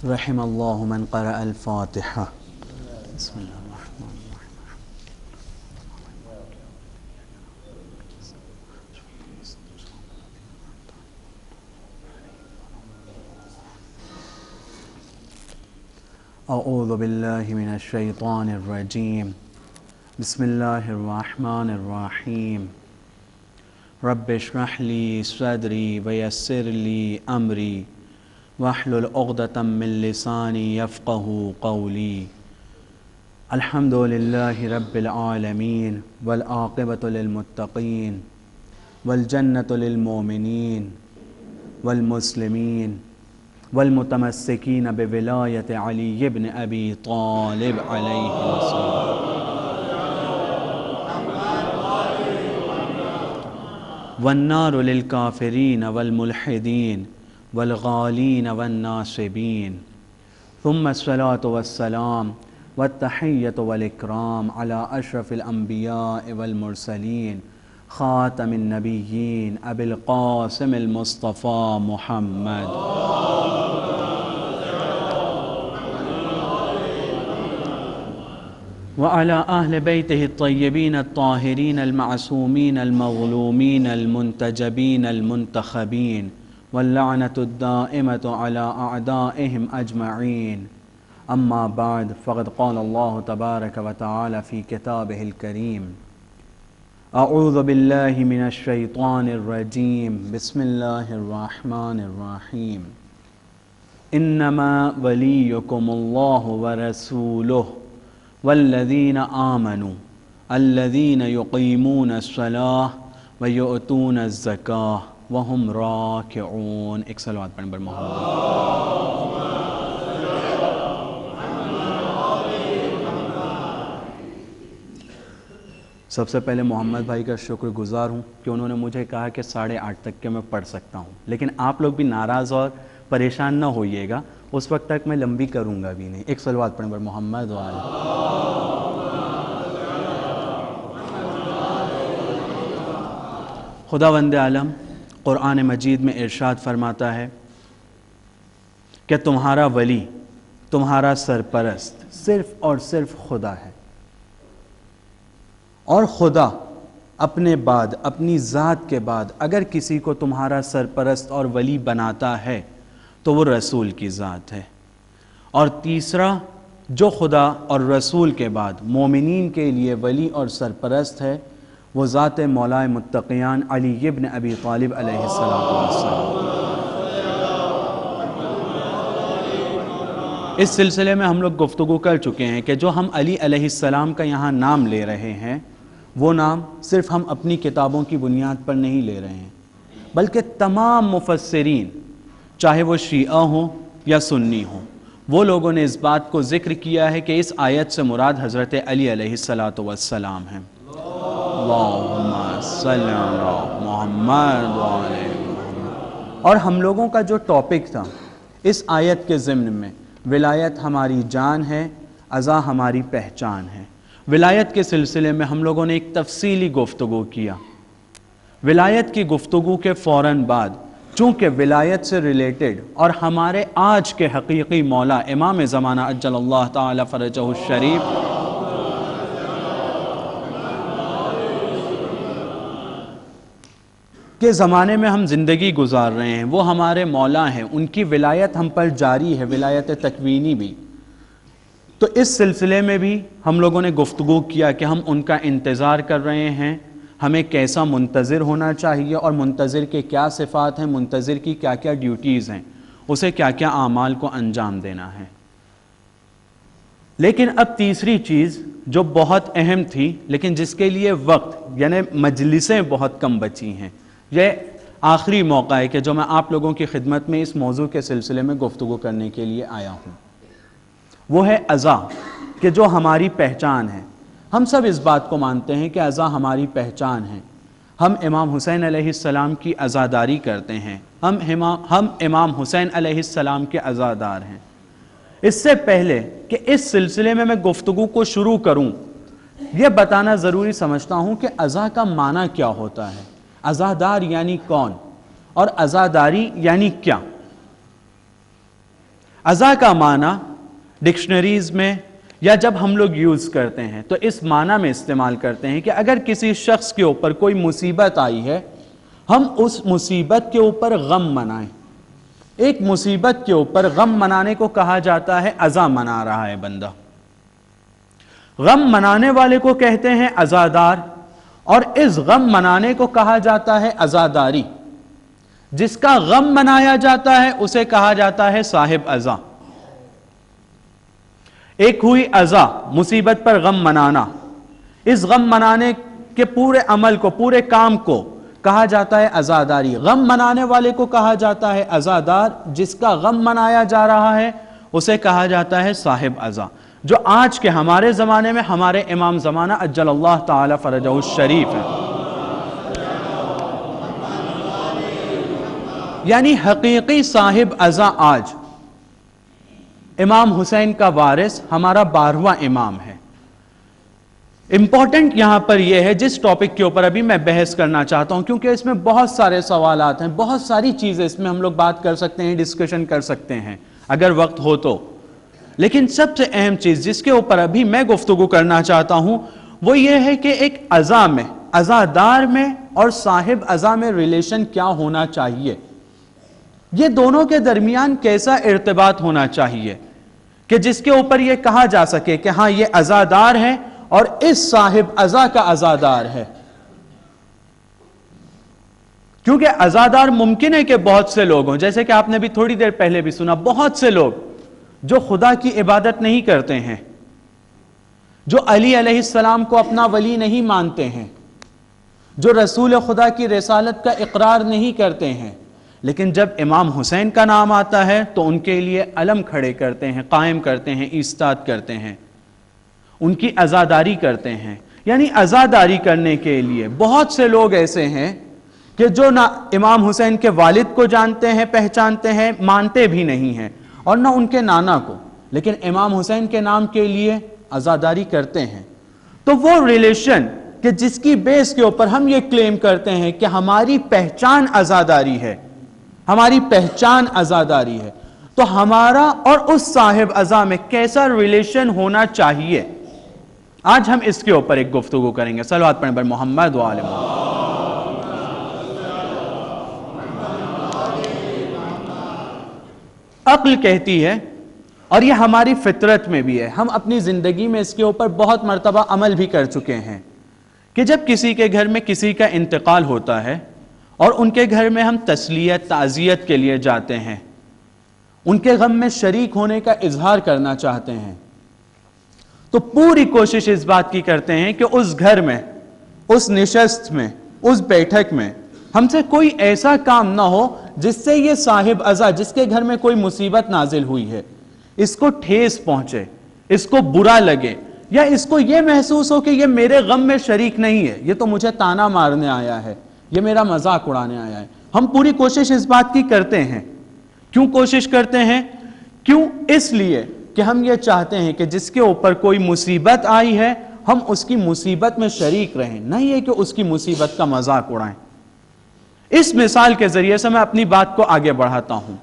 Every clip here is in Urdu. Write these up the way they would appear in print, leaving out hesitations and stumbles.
رحم اللہ من قرأ الفاتحہ. بسم اللہ الرحمن الرحیم. اعوذ باللہ من الشیطان الرجیم. بسم اللہ الرحمن الرحیم. رب اشرح لی صدری ویسر لی امری واحلل عقدۃ من لسانی یفقہوا قولی. الحمد للہ رب العالمین والعاقبۃ للمتقین والجنۃ للمؤمنین والمسلمین والمتمسکین بولایت علی بن ابی طالب علیہ السلام. والنار للکافرین والملحدین والغالین والناصبین. ثم الصلاة والسلام والتحیۃ والاکرام علی اشرف الانبیاء والمرسلین خاتم النبیین ابی القاسم المصطفیٰ محمد. وعلى أهل بيته الطيبين الطاهرين المعصومين المظلومين المنتجبين المنتخبين واللعنة الدائمة على أعدائهم أجمعين. أما بعد فقد قال الله تبارك وتعالى في كتابه الكريم: أعوذ بالله من الشيطان الرجيم. بسم الله الرحمن الرحيم. إنما وليكم الله ورسوله والذین آمنوا الذین یقیمون الصلاة ویؤتون الزکاة وهم راکعون. ایک صلوات پڑھیں بر محمد. سب سے پہلے محمد بھائی کا شکر گزار ہوں کہ انہوں نے مجھے کہا کہ 8:30 تک کے میں پڑھ سکتا ہوں، لیکن آپ لوگ بھی ناراض اور پریشان نہ ہوئیے گا، اس وقت تک میں لمبی کروں گا بھی نہیں. ایک صلوات پڑھیں بر محمد وآلہ. خداوند عالم قرآن مجید میں ارشاد فرماتا ہے کہ تمہارا ولی، تمہارا سرپرست صرف اور صرف خدا ہے، اور خدا اپنے بعد، اپنی ذات کے بعد اگر کسی کو تمہارا سرپرست اور ولی بناتا ہے تو وہ رسول کی ذات ہے. اور تیسرا جو خدا اور رسول کے بعد مومنین کے لیے ولی اور سرپرست ہے وہ ذات مولا متقیان علی بن ابی طالب علیہ السلام. اس سلسلے میں ہم لوگ گفتگو کر چکے ہیں کہ جو ہم علی علیہ السلام کا یہاں نام لے رہے ہیں وہ نام صرف ہم اپنی کتابوں کی بنیاد پر نہیں لے رہے ہیں، بلکہ تمام مفسرین چاہے وہ شیعہ ہوں یا سنی ہوں، وہ لوگوں نے اس بات کو ذکر کیا ہے کہ اس آیت سے مراد حضرت علی علیہ السلام ہیں. اللہم صلی علی محمد وعلی محمد. اور ہم لوگوں کا جو ٹاپک تھا اس آیت کے ضمن میں، ولایت ہماری جان ہے، عزا ہماری پہچان ہے. ولایت کے سلسلے میں ہم لوگوں نے ایک تفصیلی گفتگو کیا. ولایت کی گفتگو کے فوراً بعد چونکہ ولایت سے ریلیٹڈ اور ہمارے آج کے حقیقی مولا امام زمانہ عجل اللہ تعالی فرجہ الشریف کے زمانے میں ہم زندگی گزار رہے ہیں، وہ ہمارے مولا ہیں، ان کی ولایت ہم پر جاری ہے، ولایت تکوینی بھی. تو اس سلسلے میں بھی ہم لوگوں نے گفتگو کیا کہ ہم ان کا انتظار کر رہے ہیں، ہمیں کیسا منتظر ہونا چاہیے اور منتظر کے کیا صفات ہیں، منتظر کی کیا کیا ڈیوٹیز ہیں، اسے کیا کیا اعمال کو انجام دینا ہے. لیکن اب تیسری چیز جو بہت اہم تھی لیکن جس کے لیے وقت یعنی مجلسیں بہت کم بچی ہیں، یہ آخری موقع ہے کہ جو میں آپ لوگوں کی خدمت میں اس موضوع کے سلسلے میں گفتگو کرنے کے لیے آیا ہوں. وہ ہے عزا، کہ جو ہماری پہچان ہے. ہم سب اس بات کو مانتے ہیں کہ عزا ہماری پہچان ہے. ہم امام حسین علیہ السلام کی عزاداری کرتے ہیں، ہم امام حسین علیہ السلام کے عزادار ہیں. اس سے پہلے کہ اس سلسلے میں گفتگو کو شروع کروں، یہ بتانا ضروری سمجھتا ہوں کہ عزا کا معنی کیا ہوتا ہے، عزادار یعنی کون، اور عزاداری یعنی کیا. ازا کا معنی ڈکشنریز میں یا جب ہم لوگ یوز کرتے ہیں تو اس معنی میں استعمال کرتے ہیں کہ اگر کسی شخص کے اوپر کوئی مصیبت آئی ہے، ہم اس مصیبت کے اوپر غم منائیں۔ ایک مصیبت کے اوپر غم منانے کو کہا جاتا ہے ازا منا رہا ہے بندہ۔ غم منانے والے کو کہتے ہیں عزادار، اور اس غم منانے کو کہا جاتا ہے عزاداری۔ جس کا غم منایا جاتا ہے اسے کہا جاتا ہے صاحب ازا۔ ایک ہوئی ازا، مصیبت پر غم منانا، اس غم منانے کے پورے عمل کو، پورے کام کو کہا جاتا ہے عزاداری۔ غم منانے والے کو کہا جاتا ہے عزادار، جس کا غم منایا جا رہا ہے اسے کہا جاتا ہے صاحب ازا، جو آج کے ہمارے زمانے میں ہمارے امام زمانہ عجل اللہ تعالی فرجہ الشریف ہے۔ یعنی حقیقی صاحب ازا آج امام حسین کا وارث ہمارا 12واں امام ہے۔ امپورٹنٹ یہاں پر یہ ہے، جس ٹاپک کے اوپر ابھی میں بحث کرنا چاہتا ہوں، کیونکہ اس میں بہت سارے سوالات ہیں، بہت ساری چیزیں اس میں ہم لوگ بات کر سکتے ہیں، ڈسکشن کر سکتے ہیں اگر وقت ہو تو، لیکن سب سے اہم چیز جس کے اوپر ابھی میں گفتگو کرنا چاہتا ہوں وہ یہ ہے کہ ایک ازا میں، عزادار میں اور صاحب ازا میں ریلیشن کیا ہونا چاہیے، یہ دونوں کے درمیان کیسا ارتباط ہونا چاہیے کہ جس کے اوپر یہ کہا جا سکے کہ ہاں یہ عزادار ہے اور اس صاحب ازا کا عزادار ہے۔ کیونکہ عزادار ممکن ہے کہ بہت سے لوگ ہوں، جیسے کہ آپ نے بھی تھوڑی دیر پہلے بھی سنا، بہت سے لوگ جو خدا کی عبادت نہیں کرتے ہیں، جو علی علیہ السلام کو اپنا ولی نہیں مانتے ہیں، جو رسول خدا کی رسالت کا اقرار نہیں کرتے ہیں، لیکن جب امام حسین کا نام آتا ہے تو ان کے لیے علم کھڑے کرتے ہیں، قائم کرتے ہیں، ایستاد کرتے ہیں، ان کی عزاداری کرتے ہیں۔ یعنی عزاداری کرنے کے لیے بہت سے لوگ ایسے ہیں کہ جو نہ امام حسین کے والد کو جانتے ہیں، پہچانتے ہیں، مانتے بھی نہیں ہیں، اور نہ ان کے نانا کو، لیکن امام حسین کے نام کے لیے عزاداری کرتے ہیں۔ تو وہ ریلیشن کہ جس کی بیس کے اوپر ہم یہ کلیم کرتے ہیں کہ ہماری پہچان عزاداری ہے، ہماری پہچان عزاداری ہے، تو ہمارا اور اس صاحب ازا میں کیسا ریلیشن ہونا چاہیے، آج ہم اس کے اوپر ایک گفتگو کریں گے۔ صلوات پڑھیں بر محمد و آل محمد۔ عقل کہتی ہے، اور یہ ہماری فطرت میں بھی ہے، ہم اپنی زندگی میں اس کے اوپر بہت مرتبہ عمل بھی کر چکے ہیں، کہ جب کسی کے گھر میں کسی کا انتقال ہوتا ہے اور ان کے گھر میں ہم تسلیت، تعزیت کے لیے جاتے ہیں، ان کے غم میں شریک ہونے کا اظہار کرنا چاہتے ہیں، تو پوری کوشش اس بات کی کرتے ہیں کہ اس گھر میں، اس نشست میں، اس بیٹھک میں ہم سے کوئی ایسا کام نہ ہو جس سے یہ صاحب ازا، جس کے گھر میں کوئی مصیبت نازل ہوئی ہے، اس کو ٹھیس پہنچے، اس کو برا لگے، یا اس کو یہ محسوس ہو کہ یہ میرے غم میں شریک نہیں ہے، یہ تو مجھے تانا مارنے آیا ہے، یہ میرا مذاق اڑانے آیا ہے۔ ہم پوری کوشش اس بات کی کرتے ہیں۔ کیوں کوشش کرتے ہیں؟ کیوں؟ اس لیے کہ ہم یہ چاہتے ہیں کہ جس کے اوپر کوئی مصیبت آئی ہے ہم اس کی مصیبت میں شریک رہیں، نہیں یہ کہ اس کی مصیبت کا مذاق اڑائیں۔ اس مثال کے ذریعے سے میں اپنی بات کو آگے بڑھاتا ہوں۔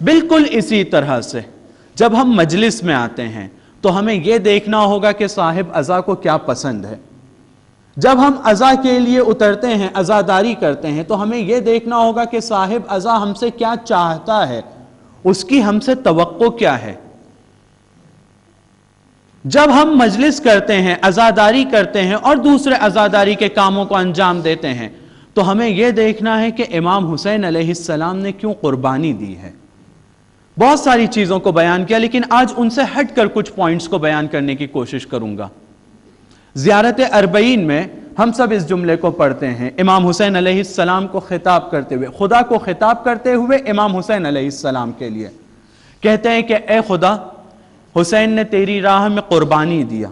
بالکل اسی طرح سے جب ہم مجلس میں آتے ہیں تو ہمیں یہ دیکھنا ہوگا کہ صاحب ازا کو کیا پسند ہے۔ جب ہم ازا کے لیے اترتے ہیں، عزاداری کرتے ہیں، تو ہمیں یہ دیکھنا ہوگا کہ صاحب ازا ہم سے کیا چاہتا ہے، اس کی ہم سے توقع کیا ہے۔ جب ہم مجلس کرتے ہیں، عزاداری کرتے ہیں اور دوسرے عزاداری کے کاموں کو انجام دیتے ہیں، تو ہمیں یہ دیکھنا ہے کہ امام حسین علیہ السلام نے کیوں قربانی دی ہے۔ بہت ساری چیزوں کو بیان کیا، لیکن آج ان سے ہٹ کر کچھ پوائنٹس کو بیان کرنے کی کوشش کروں گا۔ زیارت اربعین میں ہم سب اس جملے کو پڑھتے ہیں، امام حسین علیہ السلام کو خطاب کرتے ہوئے، خدا کو خطاب کرتے ہوئے امام حسین علیہ السلام کے لیے کہتے ہیں کہ اے خدا، حسین نے تیری راہ میں قربانی دیا،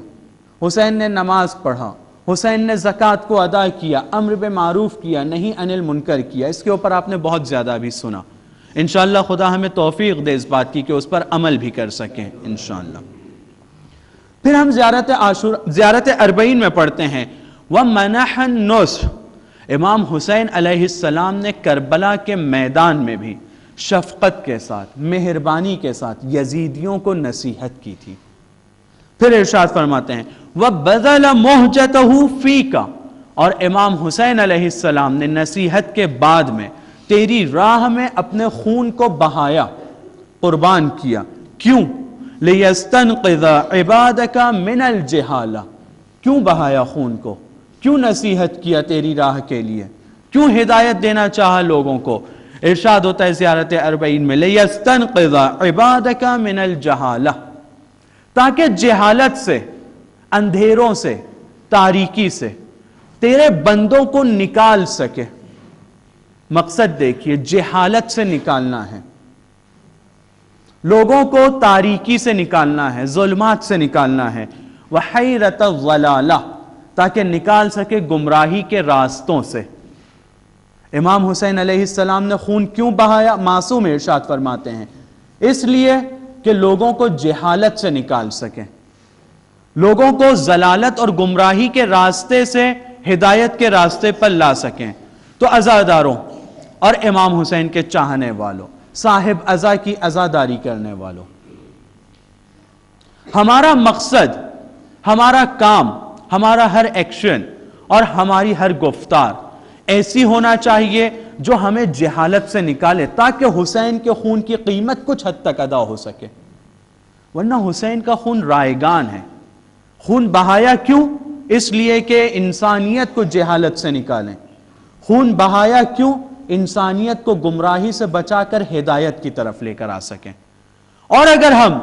حسین نے نماز پڑھا، حسین نے زکوٰۃ کو ادا کیا، امر بالمعروف کیا، نہیں عن المنکر کیا۔ اس کے اوپر آپ نے بہت زیادہ بھی سنا۔ انشاءاللہ خدا ہمیں توفیق دے اس بات کی کہ اس پر عمل بھی کر سکیں انشاءاللہ۔ پھر ہم زیارت اربعین میں پڑھتے ہیں وَمَنَحَ النُّصْحَ، امام حسین علیہ السلام نے کربلا کے میدان میں بھی شفقت کے ساتھ، مہربانی کے ساتھ یزیدیوں کو نصیحت کی تھی۔ پھر ارشاد فرماتے ہیں وَبَذَلَ مُحْجَتَهُ فِيكَ، اور امام حسین علیہ السلام نے نصیحت کے بعد میں تیری راہ میں اپنے خون کو بہایا، قربان کیا۔ کیوں؟ لِيَسْتَنْقِذَ عِبَادَكَ مِنَ الْجِهَالَةِ، کیوں بہایا خون کو؟ کیوں نصیحت کیا تیری راہ کے لیے؟ کیوں ہدایت دینا چاہا لوگوں کو؟ ارشاد ہوتا ہے زیارت اربعین میں لِيَسْتَنْقِذَ عِبَادَكَ مِنَ الْجَهَالَةِ، تاکہ جہالت سے، اندھیروں سے، تاریکی سے تیرے بندوں کو نکال سکے۔ مقصد دیکھیے، جہالت سے نکالنا ہے، لوگوں کو تاریکی سے نکالنا ہے، ظلمات سے نکالنا ہے، وحیرت الضلالہ، تاکہ نکال سکے گمراہی کے راستوں سے۔ امام حسین علیہ السلام نے خون کیوں بہایا؟ معصوم ارشاد فرماتے ہیں اس لیے کہ لوگوں کو جہالت سے نکال سکیں، لوگوں کو ضلالت اور گمراہی کے راستے سے ہدایت کے راستے پر لا سکیں۔ تو عزاداروں اور امام حسین کے چاہنے والوں، صاحب عزا کی عزاداری کرنے والوں، ہمارا مقصد، ہمارا کام، ہمارا ہر ایکشن اور ہماری ہر گفتار ایسی ہونا چاہیے جو ہمیں جہالت سے نکالے، تاکہ حسین کے خون کی قیمت کچھ حد تک ادا ہو سکے۔ ورنہ حسین کا خون رائگان ہے۔ خون بہایا کیوں؟ اس لیے کہ انسانیت کو جہالت سے نکالیں۔ خون بہایا کیوں؟ انسانیت کو گمراہی سے بچا کر ہدایت کی طرف لے کر آ سکیں۔ اور اگر ہم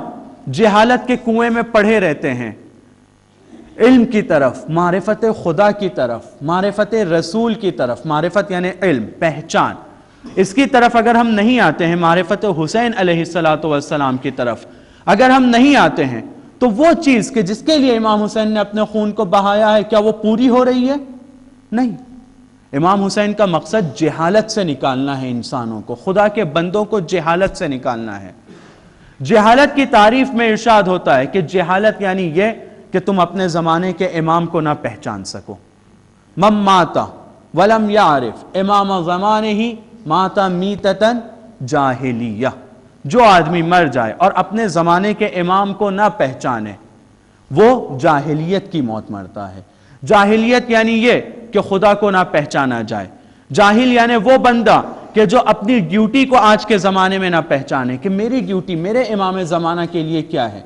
جہالت کے کنویں میں پڑے رہتے ہیں، علم کی طرف، معرفت خدا کی طرف، معرفت رسول کی طرف، معرفت یعنی علم، پہچان، اس کی طرف اگر ہم نہیں آتے ہیں، معرفت حسین علیہ السلام کی طرف اگر ہم نہیں آتے ہیں، تو وہ چیز کہ جس کے لیے امام حسین نے اپنے خون کو بہایا ہے، کیا وہ پوری ہو رہی ہے؟ نہیں۔ امام حسین کا مقصد جہالت سے نکالنا ہے، انسانوں کو، خدا کے بندوں کو جہالت سے نکالنا ہے۔ جہالت کی تعریف میں ارشاد ہوتا ہے کہ جہالت یعنی یہ کہ تم اپنے زمانے کے امام کو نہ پہچان سکو۔ من ماتا ولم یعرف امام زمانہ ماتا میتتن جاہلیہ، جو آدمی مر جائے اور اپنے زمانے کے امام کو نہ پہچانے، وہ جاہلیت کی موت مرتا ہے۔ جاہلیت یعنی یہ کہ خدا کو نہ پہچانا جائے۔ جاہل یعنی وہ بندہ کہ جو اپنی ڈیوٹی کو آج کے زمانے میں نہ پہچانے، کہ میری ڈیوٹی میرے امام زمانہ کے لیے کیا ہے۔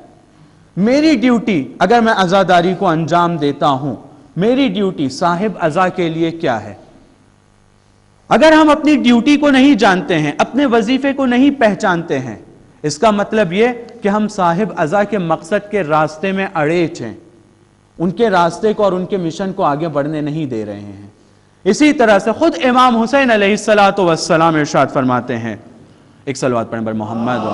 میری ڈیوٹی اگر میں عزاداری کو انجام دیتا ہوں، میری ڈیوٹی صاحب عزا کے لیے کیا ہے۔ اگر ہم اپنی ڈیوٹی کو نہیں جانتے ہیں، اپنے وظیفے کو نہیں پہچانتے ہیں، اس کا مطلب یہ کہ ہم صاحب عزا کے مقصد کے راستے میں اڑیچ ہیں، ان کے راستے کو اور ان کے مشن کو آگے بڑھنے نہیں دے رہے ہیں۔ اسی طرح سے خود امام حسین علیہ السلام ارشاد فرماتے ہیں، ایک صلوات پڑھیں بر محمد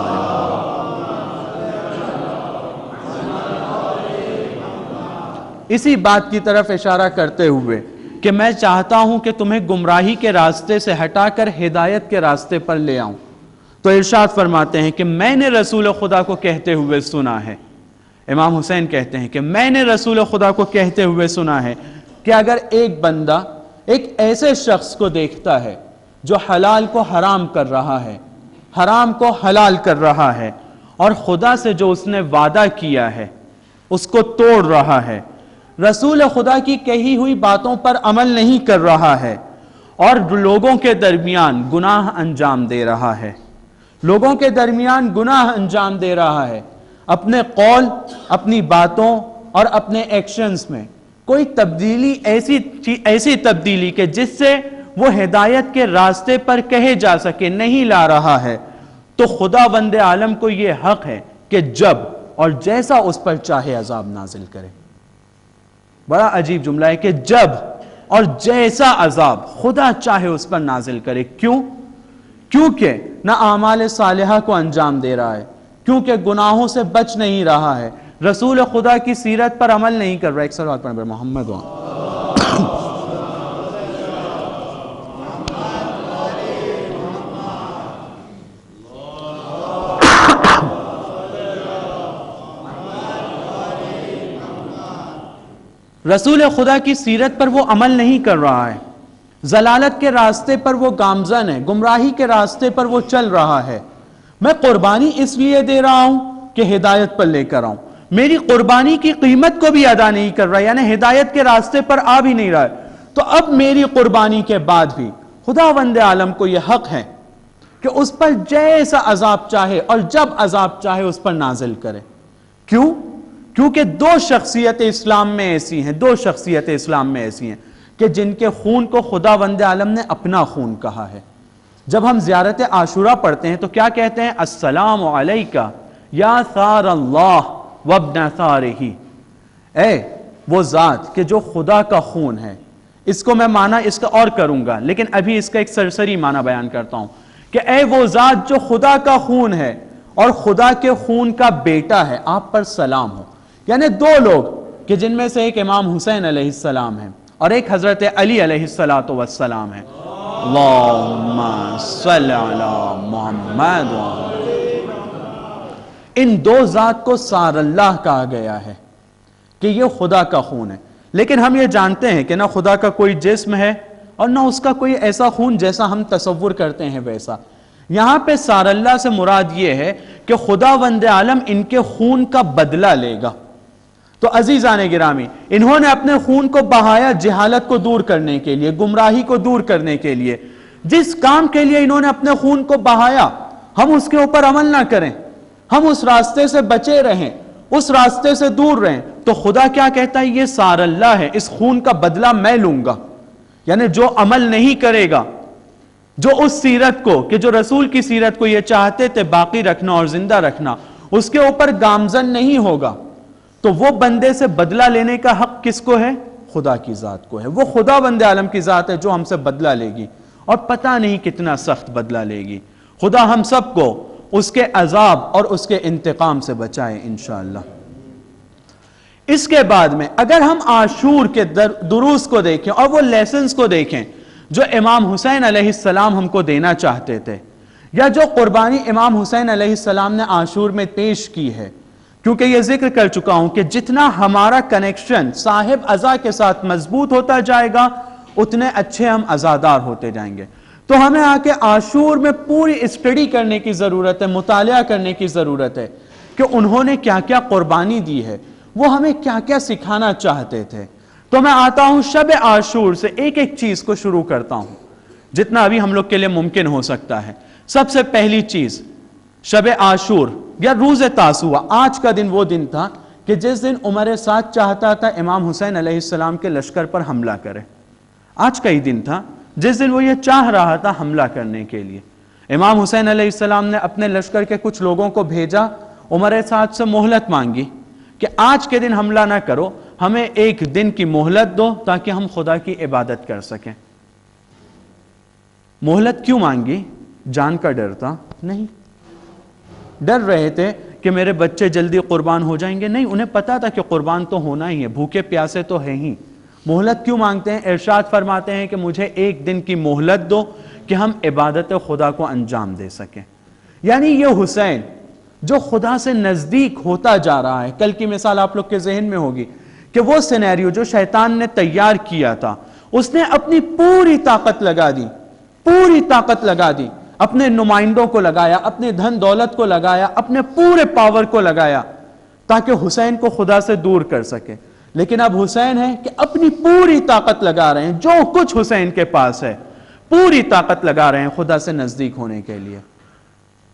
اسی بات کی طرف اشارہ کرتے ہوئے کہ میں چاہتا ہوں کہ تمہیں گمراہی کے راستے سے ہٹا کر ہدایت کے راستے پر لے آؤں، تو ارشاد فرماتے ہیں کہ میں نے رسول خدا کو کہتے ہوئے سنا ہے۔ امام حسین کہتے ہیں کہ میں نے رسول خدا کو کہتے ہوئے سنا ہے کہ اگر ایک بندہ ایک ایسے شخص کو دیکھتا ہے جو حلال کو حرام کر رہا ہے، حرام کو حلال کر رہا ہے، اور خدا سے جو اس نے وعدہ کیا ہے اس کو توڑ رہا ہے، رسول خدا کی کہی ہوئی باتوں پر عمل نہیں کر رہا ہے، اور لوگوں کے درمیان گناہ انجام دے رہا ہے، لوگوں کے درمیان گناہ انجام دے رہا ہے، اپنے قول، اپنی باتوں اور اپنے ایکشنز میں کوئی تبدیلی، ایسی تبدیلی کہ جس سے وہ ہدایت کے راستے پر کہے جا سکے، نہیں لا رہا ہے، تو خدا بند عالم کو یہ حق ہے کہ جب اور جیسا اس پر چاہے عذاب نازل کرے۔ بڑا عجیب جملہ ہے کہ جب اور جیسا عذاب خدا چاہے اس پر نازل کرے۔ کیوں؟ کیونکہ نہ اعمال صالحہ کو انجام دے رہا ہے، کیونکہ گناہوں سے بچ نہیں رہا ہے، رسول خدا کی سیرت پر عمل نہیں کر رہا ہے۔ ایک صلوات پڑھیں محمد رسول خدا کی سیرت پر وہ عمل نہیں کر رہا ہے، ضلالت کے راستے پر وہ گامزن ہے، گمراہی کے راستے پر وہ چل رہا ہے، میں قربانی اس لیے دے رہا ہوں کہ ہدایت پر لے کر آؤں، میری قربانی کی قیمت کو بھی ادا نہیں کر رہا، یعنی ہدایت کے راستے پر آ بھی نہیں رہا ہے، تو اب میری قربانی کے بعد بھی خداوند عالم کو یہ حق ہے کہ اس پر جیسا عذاب چاہے اور جب عذاب چاہے اس پر نازل کرے۔ کیوں؟ کیونکہ دو شخصیت اسلام میں ایسی ہیں، دو شخصیت اسلام میں ایسی ہیں کہ جن کے خون کو خداوند عالم نے اپنا خون کہا ہے۔ جب ہم زیارت عاشورہ پڑھتے ہیں تو کیا کہتے ہیں؟ السلام علیکہ یا ثار اللہ وابن ثارہ، اے وہ ذات کہ جو خدا کا خون ہے۔ اس کو میں معنی اس کا اور کروں گا، لیکن ابھی اس کا ایک سرسری معنی بیان کرتا ہوں کہ اے وہ ذات جو خدا کا خون ہے اور خدا کے خون کا بیٹا ہے، آپ پر سلام ہو۔ یعنی دو لوگ کہ جن میں سے ایک امام حسین علیہ السلام ہے اور ایک حضرت علی علیہ السلام ہے۔ اللہم صلی علی محمد، ان دو ذات کو سار اللہ کہا گیا ہے کہ یہ خدا کا خون ہے۔ لیکن ہم یہ جانتے ہیں کہ نہ خدا کا کوئی جسم ہے اور نہ اس کا کوئی ایسا خون جیسا ہم تصور کرتے ہیں ویسا۔ یہاں پہ سار اللہ سے مراد یہ ہے کہ خداوند عالم ان کے خون کا بدلہ لے گا۔ تو عزیزان گرامی، انہوں نے اپنے خون کو بہایا جہالت کو دور کرنے کے لیے، گمراہی کو دور کرنے کے لیے۔ جس کام کے لیے انہوں نے اپنے خون کو بہایا ہم اس کے اوپر عمل نہ کریں، ہم اس راستے سے بچے رہیں، اس راستے سے دور رہیں، تو خدا کیا کہتا ہے؟ یہ سار اللہ ہے، اس خون کا بدلہ میں لوں گا۔ یعنی جو عمل نہیں کرے گا، جو اس سیرت کو کہ جو رسول کی سیرت کو یہ چاہتے تھے باقی رکھنا اور زندہ رکھنا، اس کے اوپر گامزن نہیں ہوگا، تو وہ بندے سے بدلہ لینے کا حق کس کو ہے؟ خدا کی ذات کو ہے۔ وہ خداوند عالم کی ذات ہے جو ہم سے بدلہ لے گی، اور پتہ نہیں کتنا سخت بدلہ لے گی۔ خدا ہم سب کو اس کے عذاب اور اس کے انتقام سے بچائے انشاءاللہ۔ اس کے بعد میں اگر ہم عاشور کے دروس کو دیکھیں اور وہ لیسنز کو دیکھیں جو امام حسین علیہ السلام ہم کو دینا چاہتے تھے، یا جو قربانی امام حسین علیہ السلام نے عاشور میں پیش کی ہے، کیونکہ یہ ذکر کر چکا ہوں کہ جتنا ہمارا کنیکشن صاحب عزا کے ساتھ مضبوط ہوتا جائے گا اتنے اچھے ہم عزادار ہوتے جائیں گے۔ تو ہمیں آ کے عاشور میں پوری اسٹڈی کرنے کی ضرورت ہے، مطالعہ کرنے کی ضرورت ہے کہ انہوں نے کیا کیا قربانی دی ہے، وہ ہمیں کیا کیا سکھانا چاہتے تھے۔ تو میں آتا ہوں شب عاشور سے ایک ایک چیز کو شروع کرتا ہوں جتنا ابھی ہم لوگ کے لیے ممکن ہو سکتا ہے۔ سب سے پہلی چیز، شب عاشور یا روز تاسوعہ، آج کا دن وہ دن تھا کہ جس دن عمر سعد چاہتا تھا امام حسین علیہ السلام کے لشکر پر حملہ کرے۔ آج کا ہی دن تھا جس دن وہ یہ چاہ رہا تھا حملہ کرنے کے لیے۔ امام حسین علیہ السلام نے اپنے لشکر کے کچھ لوگوں کو بھیجا، عمر سعد سے مہلت مانگی کہ آج کے دن حملہ نہ کرو، ہمیں ایک دن کی مہلت دو تاکہ ہم خدا کی عبادت کر سکیں۔ مہلت کیوں مانگی؟ جان کا ڈر تھا؟ نہیں، ڈر رہے تھے کہ میرے بچے جلدی قربان ہو جائیں گے؟ نہیں، انہیں پتا تھا کہ قربان تو ہونا ہی ہے، بھوکے پیاسے تو ہیں ہی۔ مہلت کیوں مانگتے ہیں؟ ارشاد فرماتے ہیں کہ مجھے ایک دن کی مہلت دو کہ ہم عبادت خدا کو انجام دے سکیں۔ یعنی یہ حسین جو خدا سے نزدیک ہوتا جا رہا ہے، کل کی مثال آپ لوگ کے ذہن میں ہوگی کہ وہ سینیریو جو شیطان نے تیار کیا تھا، اس نے اپنی پوری طاقت لگا دی، پوری طاقت لگا دی، اپنے نمائندوں کو لگایا، اپنے دھن دولت کو لگایا، اپنے پورے پاور کو لگایا تاکہ حسین کو خدا سے دور کر سکے۔ لیکن اب حسین ہے کہ اپنی پوری طاقت لگا رہے ہیں، جو کچھ حسین کے پاس ہے پوری طاقت لگا رہے ہیں خدا سے نزدیک ہونے کے لیے۔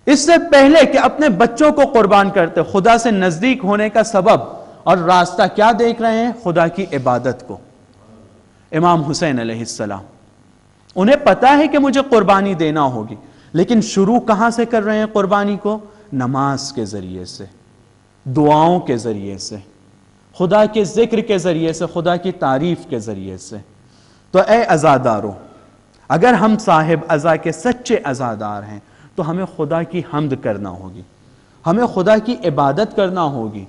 اس سے پہلے کہ اپنے بچوں کو قربان کرتے، خدا سے نزدیک ہونے کا سبب اور راستہ کیا دیکھ رہے ہیں؟ خدا کی عبادت کو۔ امام حسین علیہ السلام، انہیں پتا ہے کہ مجھے قربانی دینا ہوگی، لیکن شروع کہاں سے کر رہے ہیں قربانی کو؟ نماز کے ذریعے سے، دعاؤں کے ذریعے سے، خدا کے ذکر کے ذریعے سے، خدا کی تعریف کے ذریعے سے۔ تو اے عزادارو، اگر ہم صاحب عزا کے سچے عزادار ہیں تو ہمیں خدا کی حمد کرنا ہوگی، ہمیں خدا کی عبادت کرنا ہوگی۔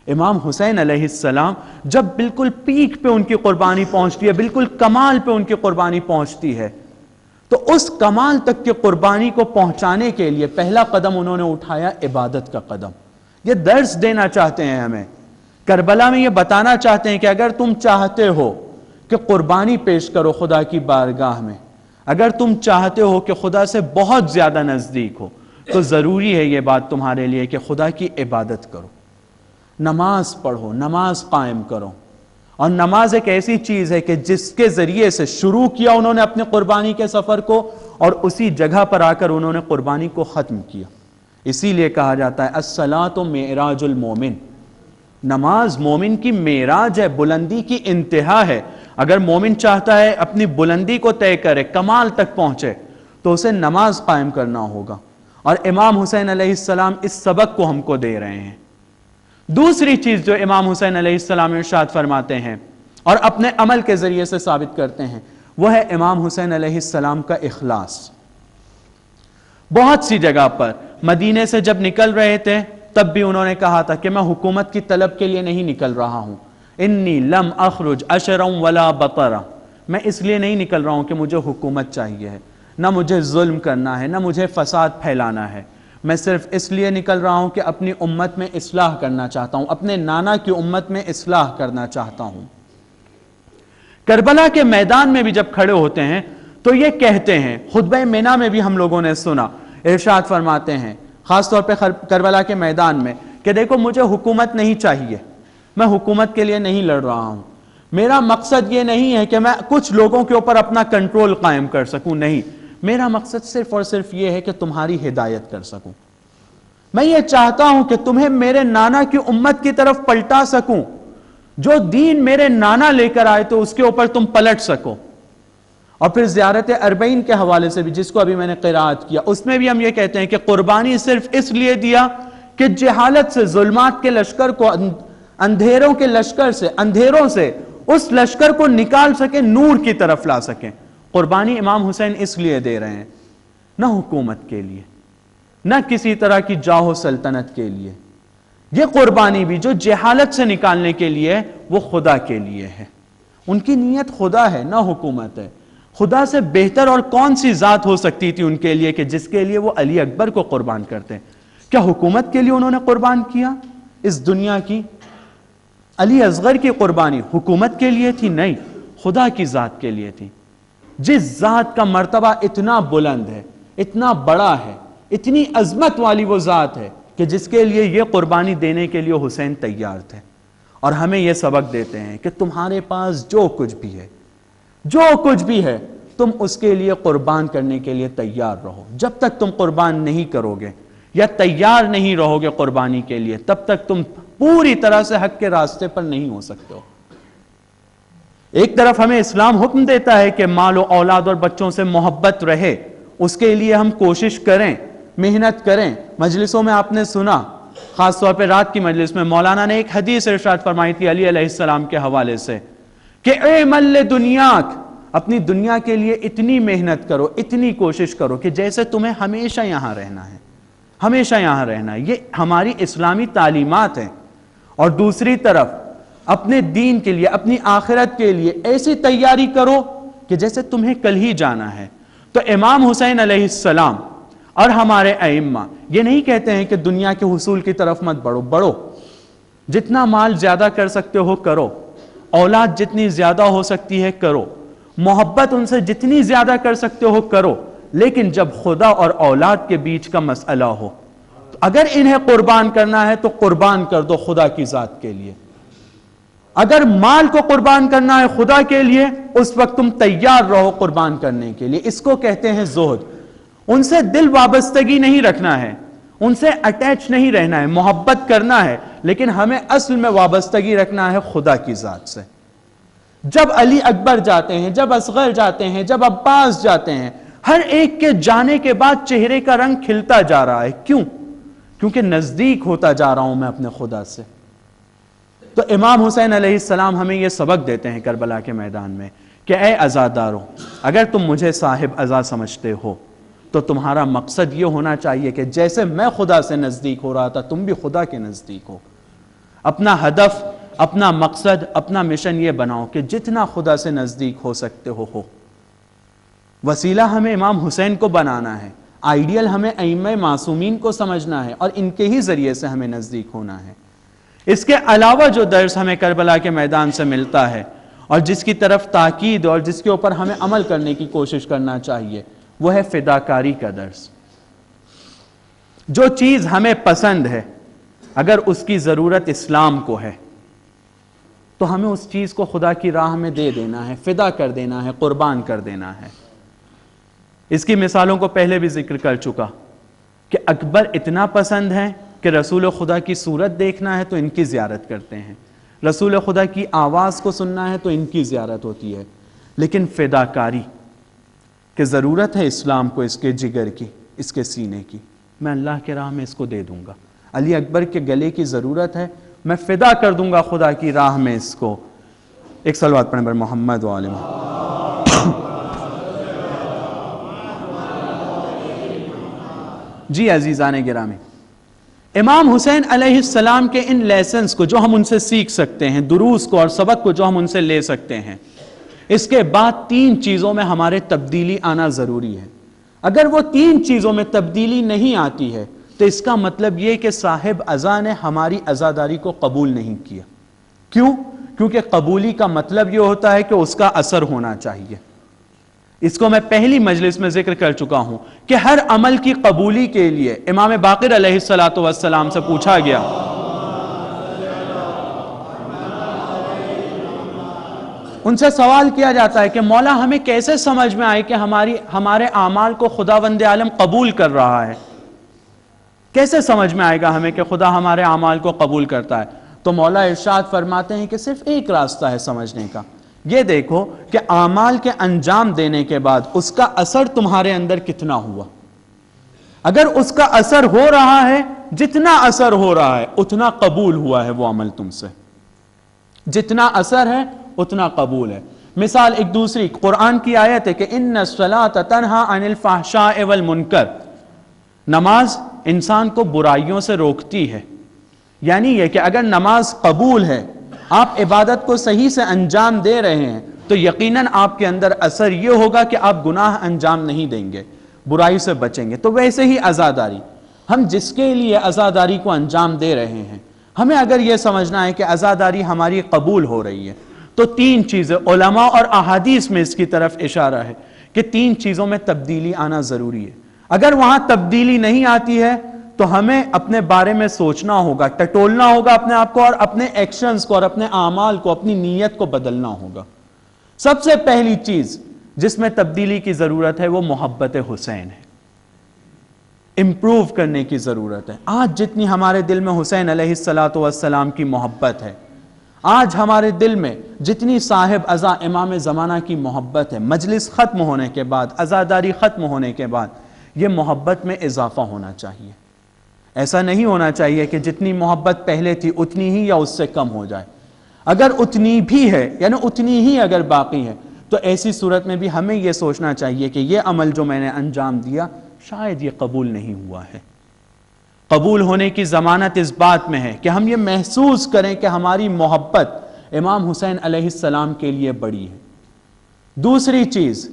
امام حسین علیہ السلام جب بالکل پیک پہ ان کی قربانی پہنچتی ہے، بالکل کمال پہ ان کی قربانی پہنچتی ہے، تو اس کمال تک کی قربانی کو پہنچانے کے لیے پہلا قدم انہوں نے اٹھایا عبادت کا قدم۔ یہ درس دینا چاہتے ہیں ہمیں، کربلا میں یہ بتانا چاہتے ہیں کہ اگر تم چاہتے ہو کہ قربانی پیش کرو خدا کی بارگاہ میں. اگر تم چاہتے ہو کہ خدا سے بہت زیادہ نزدیک ہو تو ضروری ہے یہ بات تمہارے لیے کہ خدا کی عبادت کرو، نماز پڑھو، نماز قائم کرو. اور نماز ایک ایسی چیز ہے کہ جس کے ذریعے سے شروع کیا انہوں نے اپنے قربانی کے سفر کو، اور اسی جگہ پر آ کر انہوں نے قربانی کو ختم کیا. اسی لیے کہا جاتا ہے الصلاۃ معراج المومن، نماز مومن کی معراج ہے، بلندی کی انتہا ہے. اگر مومن چاہتا ہے اپنی بلندی کو طے کرے، کمال تک پہنچے، تو اسے نماز قائم کرنا ہوگا. اور امام حسین علیہ السلام اس سبق کو ہم کو دے رہے ہیں. دوسری چیز جو امام حسین علیہ السلام ارشاد فرماتے ہیں اور اپنے عمل کے ذریعے سے ثابت کرتے ہیں، وہ ہے امام حسین علیہ السلام کا اخلاص. بہت سی جگہ پر مدینے سے جب نکل رہے تھے تب بھی انہوں نے کہا تھا کہ میں حکومت کی طلب کے لیے نہیں نکل رہا ہوں. انی لم اخرج اشرا ولا بطرا، میں اس لیے نہیں نکل رہا ہوں کہ مجھے حکومت چاہیے ہے، نہ مجھے ظلم کرنا ہے، نہ مجھے فساد پھیلانا ہے. میں صرف اس لیے نکل رہا ہوں کہ اپنی امت میں اصلاح کرنا چاہتا ہوں، اپنے نانا کی امت میں اصلاح کرنا چاہتا ہوں. کربلا کے میدان میں بھی جب کھڑے ہوتے ہیں تو یہ کہتے ہیں، خطبہ منی میں بھی ہم لوگوں نے سنا، ارشاد فرماتے ہیں خاص طور پہ کربلا کے میدان میں کہ دیکھو مجھے حکومت نہیں چاہیے، میں حکومت کے لیے نہیں لڑ رہا ہوں. میرا مقصد یہ نہیں ہے کہ میں کچھ لوگوں کے اوپر اپنا کنٹرول قائم کر سکوں، نہیں، میرا مقصد صرف اور صرف یہ ہے کہ تمہاری ہدایت کر سکوں. میں یہ چاہتا ہوں کہ تمہیں میرے نانا کی امت کی طرف پلٹا سکوں، جو دین میرے نانا لے کر آئے تو اس کے اوپر تم پلٹ سکو. اور پھر زیارت اربعین کے حوالے سے بھی، جس کو ابھی میں نے قرات کیا، اس میں بھی ہم یہ کہتے ہیں کہ قربانی صرف اس لیے دیا کہ جہالت سے، ظلمات کے لشکر کو، اندھیروں کے لشکر سے، اندھیروں سے اس لشکر کو نکال سکے، نور کی طرف لا سکیں. قربانی امام حسین اس لیے دے رہے ہیں، نہ حکومت کے لیے، نہ کسی طرح کی جاہ و سلطنت کے لیے. یہ قربانی بھی جو جہالت سے نکالنے کے لیے، وہ خدا کے لیے ہے. ان کی نیت خدا ہے، نہ حکومت ہے. خدا سے بہتر اور کون سی ذات ہو سکتی تھی ان کے لیے کہ جس کے لیے وہ علی اکبر کو قربان کرتے ہیں؟ کیا حکومت کے لیے انہوں نے قربان کیا اس دنیا کی؟ علی اصغر کی قربانی حکومت کے لیے تھی؟ نہیں، خدا کی ذات کے لیے تھی. جس ذات کا مرتبہ اتنا بلند ہے، اتنا بڑا ہے، اتنی عظمت والی وہ ذات ہے کہ جس کے لیے یہ قربانی دینے کے لیے حسین تیار تھے. اور ہمیں یہ سبق دیتے ہیں کہ تمہارے پاس جو کچھ بھی ہے، جو کچھ بھی ہے، تم اس کے لیے قربان کرنے کے لیے تیار رہو. جب تک تم قربان نہیں کرو گے یا تیار نہیں رہو گے قربانی کے لیے، تب تک تم پوری طرح سے حق کے راستے پر نہیں ہو سکتے ہو. ایک طرف ہمیں اسلام حکم دیتا ہے کہ مال و اولاد اور بچوں سے محبت رہے، اس کے لیے ہم کوشش کریں، محنت کریں. مجلسوں میں آپ نے سنا، خاص طور پہ رات کی مجلس میں مولانا نے ایک حدیث ارشاد فرمائی تھی علی علیہ السلام کے حوالے سے کہ اعمل لدنیاک، اپنی دنیا کے لیے اتنی محنت کرو، اتنی کوشش کرو کہ جیسے تمہیں ہمیشہ یہاں رہنا ہے، ہمیشہ یہاں رہنا ہے. یہ ہماری اسلامی تعلیمات ہیں. اور دوسری طرف اپنے دین کے لیے، اپنی آخرت کے لیے ایسی تیاری کرو کہ جیسے تمہیں کل ہی جانا ہے. تو امام حسین علیہ السلام اور ہمارے ائمہ یہ نہیں کہتے ہیں کہ دنیا کے حصول کی طرف مت بڑھو، جتنا مال زیادہ کر سکتے ہو کرو، اولاد جتنی زیادہ ہو سکتی ہے کرو، محبت ان سے جتنی زیادہ کر سکتے ہو کرو، لیکن جب خدا اور اولاد کے بیچ کا مسئلہ ہو، اگر انہیں قربان کرنا ہے تو قربان کر دو خدا کی ذات کے لیے. اگر مال کو قربان کرنا ہے خدا کے لیے، اس وقت تم تیار رہو قربان کرنے کے لیے. اس کو کہتے ہیں زہد. ان سے دل وابستگی نہیں رکھنا ہے، ان سے اٹیچ نہیں رہنا ہے، محبت کرنا ہے، لیکن ہمیں اصل میں وابستگی رکھنا ہے خدا کی ذات سے. جب علی اکبر جاتے ہیں، جب اصغر جاتے ہیں، جب عباس جاتے ہیں، ہر ایک کے جانے کے بعد چہرے کا رنگ کھلتا جا رہا ہے. کیوں؟ کیونکہ نزدیک ہوتا جا رہا ہوں میں اپنے خدا سے. تو امام حسین علیہ السلام ہمیں یہ سبق دیتے ہیں کربلا کے میدان میں کہ اے عزاداروں، اگر تم مجھے صاحب عزا سمجھتے ہو تو تمہارا مقصد یہ ہونا چاہیے کہ جیسے میں خدا سے نزدیک ہو رہا تھا تم بھی خدا کے نزدیک ہو. اپنا ہدف، اپنا مقصد، اپنا مشن یہ بناؤ کہ جتنا خدا سے نزدیک ہو سکتے ہو. وسیلہ ہمیں امام حسین کو بنانا ہے، آئیڈیل ہمیں ائمہ معصومین کو سمجھنا ہے اور ان کے ہی ذریعے سے ہمیں نزدیک ہونا ہے. اس کے علاوہ جو درس ہمیں کربلا کے میدان سے ملتا ہے اور جس کی طرف تاکید اور جس کے اوپر ہمیں عمل کرنے کی کوشش کرنا چاہیے، وہ ہے فداکاری کا درس۔ جو چیز ہمیں پسند ہے، اگر اس کی ضرورت اسلام کو ہے تو ہمیں اس چیز کو خدا کی راہ میں دے دینا ہے، فدا کر دینا ہے، قربان کر دینا ہے۔ اس کی مثالوں کو پہلے بھی ذکر کر چکا کہ اکبر اتنا پسند ہے کہ رسول خدا کی صورت دیکھنا ہے تو ان کی زیارت کرتے ہیں، رسول خدا کی آواز کو سننا ہے تو ان کی زیارت ہوتی ہے۔ لیکن فداکاری کہ ضرورت ہے اسلام کو، اس کے جگر کی، اس کے سینے کی، میں اللہ کے راہ میں اس کو دے دوں گا۔ علی اکبر کے گلے کی ضرورت ہے، میں فدا کر دوں گا خدا کی راہ میں اس کو۔ ایک صلوات پڑھیں بر محمد و آل محمد۔ جی عزیزان گرامی، امام حسین علیہ السلام کے ان لیسنز کو جو ہم ان سے سیکھ سکتے ہیں، دروس کو اور سبق کو جو ہم ان سے لے سکتے ہیں، اس کے بعد 3 چیزوں میں ہمارے تبدیلی آنا ضروری ہے۔ اگر وہ 3 چیزوں میں تبدیلی نہیں آتی ہے تو اس کا مطلب یہ کہ صاحب عزا نے ہماری عزاداری کو قبول نہیں کیا۔ کیوں؟ کیونکہ قبولی کا مطلب یہ ہوتا ہے کہ اس کا اثر ہونا چاہیے۔ اس کو میں پہلی مجلس میں ذکر کر چکا ہوں کہ ہر عمل کی قبولی کے لیے امام باقر علیہ السلام سے پوچھا گیا، ان سے سوال کیا جاتا ہے کہ مولا ہمیں کیسے سمجھ میں آئے کہ ہمارے اعمال کو خداوند عالم قبول کر رہا ہے؟ کیسے سمجھ میں آئے گا ہمیں کہ خدا ہمارے اعمال کو قبول کرتا ہے؟ تو مولا ارشاد فرماتے ہیں کہ صرف ایک راستہ ہے سمجھنے کا، یہ دیکھو کہ اعمال کے انجام دینے کے بعد اس کا اثر تمہارے اندر کتنا ہوا۔ اگر اس کا اثر ہو رہا ہے، جتنا اثر ہو رہا ہے اتنا قبول ہوا ہے وہ عمل تم سے، جتنا اثر ہے اتنا قبول ہے۔ مثال ایک دوسری قرآن کی آیت ہے کہ ان الصلاۃ تنہی عن الفحشاء والمنکر، نماز انسان کو برائیوں سے روکتی ہے۔ یعنی یہ کہ اگر نماز قبول ہے، آپ عبادت کو صحیح سے انجام دے رہے ہیں، تو یقیناً آپ کے اندر اثر یہ ہوگا کہ آپ گناہ انجام نہیں دیں گے، برائی سے بچیں گے۔ تو ویسے ہی عزاداری، ہم جس کے لیے عزاداری کو انجام دے رہے ہیں، ہمیں اگر یہ سمجھنا ہے کہ عزاداری ہماری قبول ہو رہی ہے، تو 3 چیزیں علماء اور احادیث میں اس کی طرف اشارہ ہے کہ 3 چیزوں میں تبدیلی آنا ضروری ہے۔ اگر وہاں تبدیلی نہیں آتی ہے تو ہمیں اپنے بارے میں سوچنا ہوگا، ٹٹولنا ہوگا اپنے آپ کو، اور اپنے ایکشنز کو اور اپنے اعمال کو، اپنی نیت کو بدلنا ہوگا۔ سب سے پہلی چیز جس میں تبدیلی کی ضرورت ہے وہ محبت حسین ہے، امپروو کرنے کی ضرورت ہے۔ آج جتنی ہمارے دل میں حسین علیہ السلام کی محبت ہے، آج ہمارے دل میں جتنی صاحب عزا امام زمانہ کی محبت ہے، مجلس ختم ہونے کے بعد، عزاداری ختم ہونے کے بعد یہ محبت میں اضافہ ہونا چاہیے۔ ایسا نہیں ہونا چاہیے کہ جتنی محبت پہلے تھی اتنی ہی یا اس سے کم ہو جائے۔ اگر اتنی بھی ہے، یعنی اتنی ہی اگر باقی ہے، تو ایسی صورت میں بھی ہمیں یہ سوچنا چاہیے کہ یہ عمل جو میں نے انجام دیا شاید یہ قبول نہیں ہوا ہے۔ قبول ہونے کی ضمانت اس بات میں ہے کہ ہم یہ محسوس کریں کہ ہماری محبت امام حسین علیہ السلام کے لیے بڑی ہے۔ دوسری چیز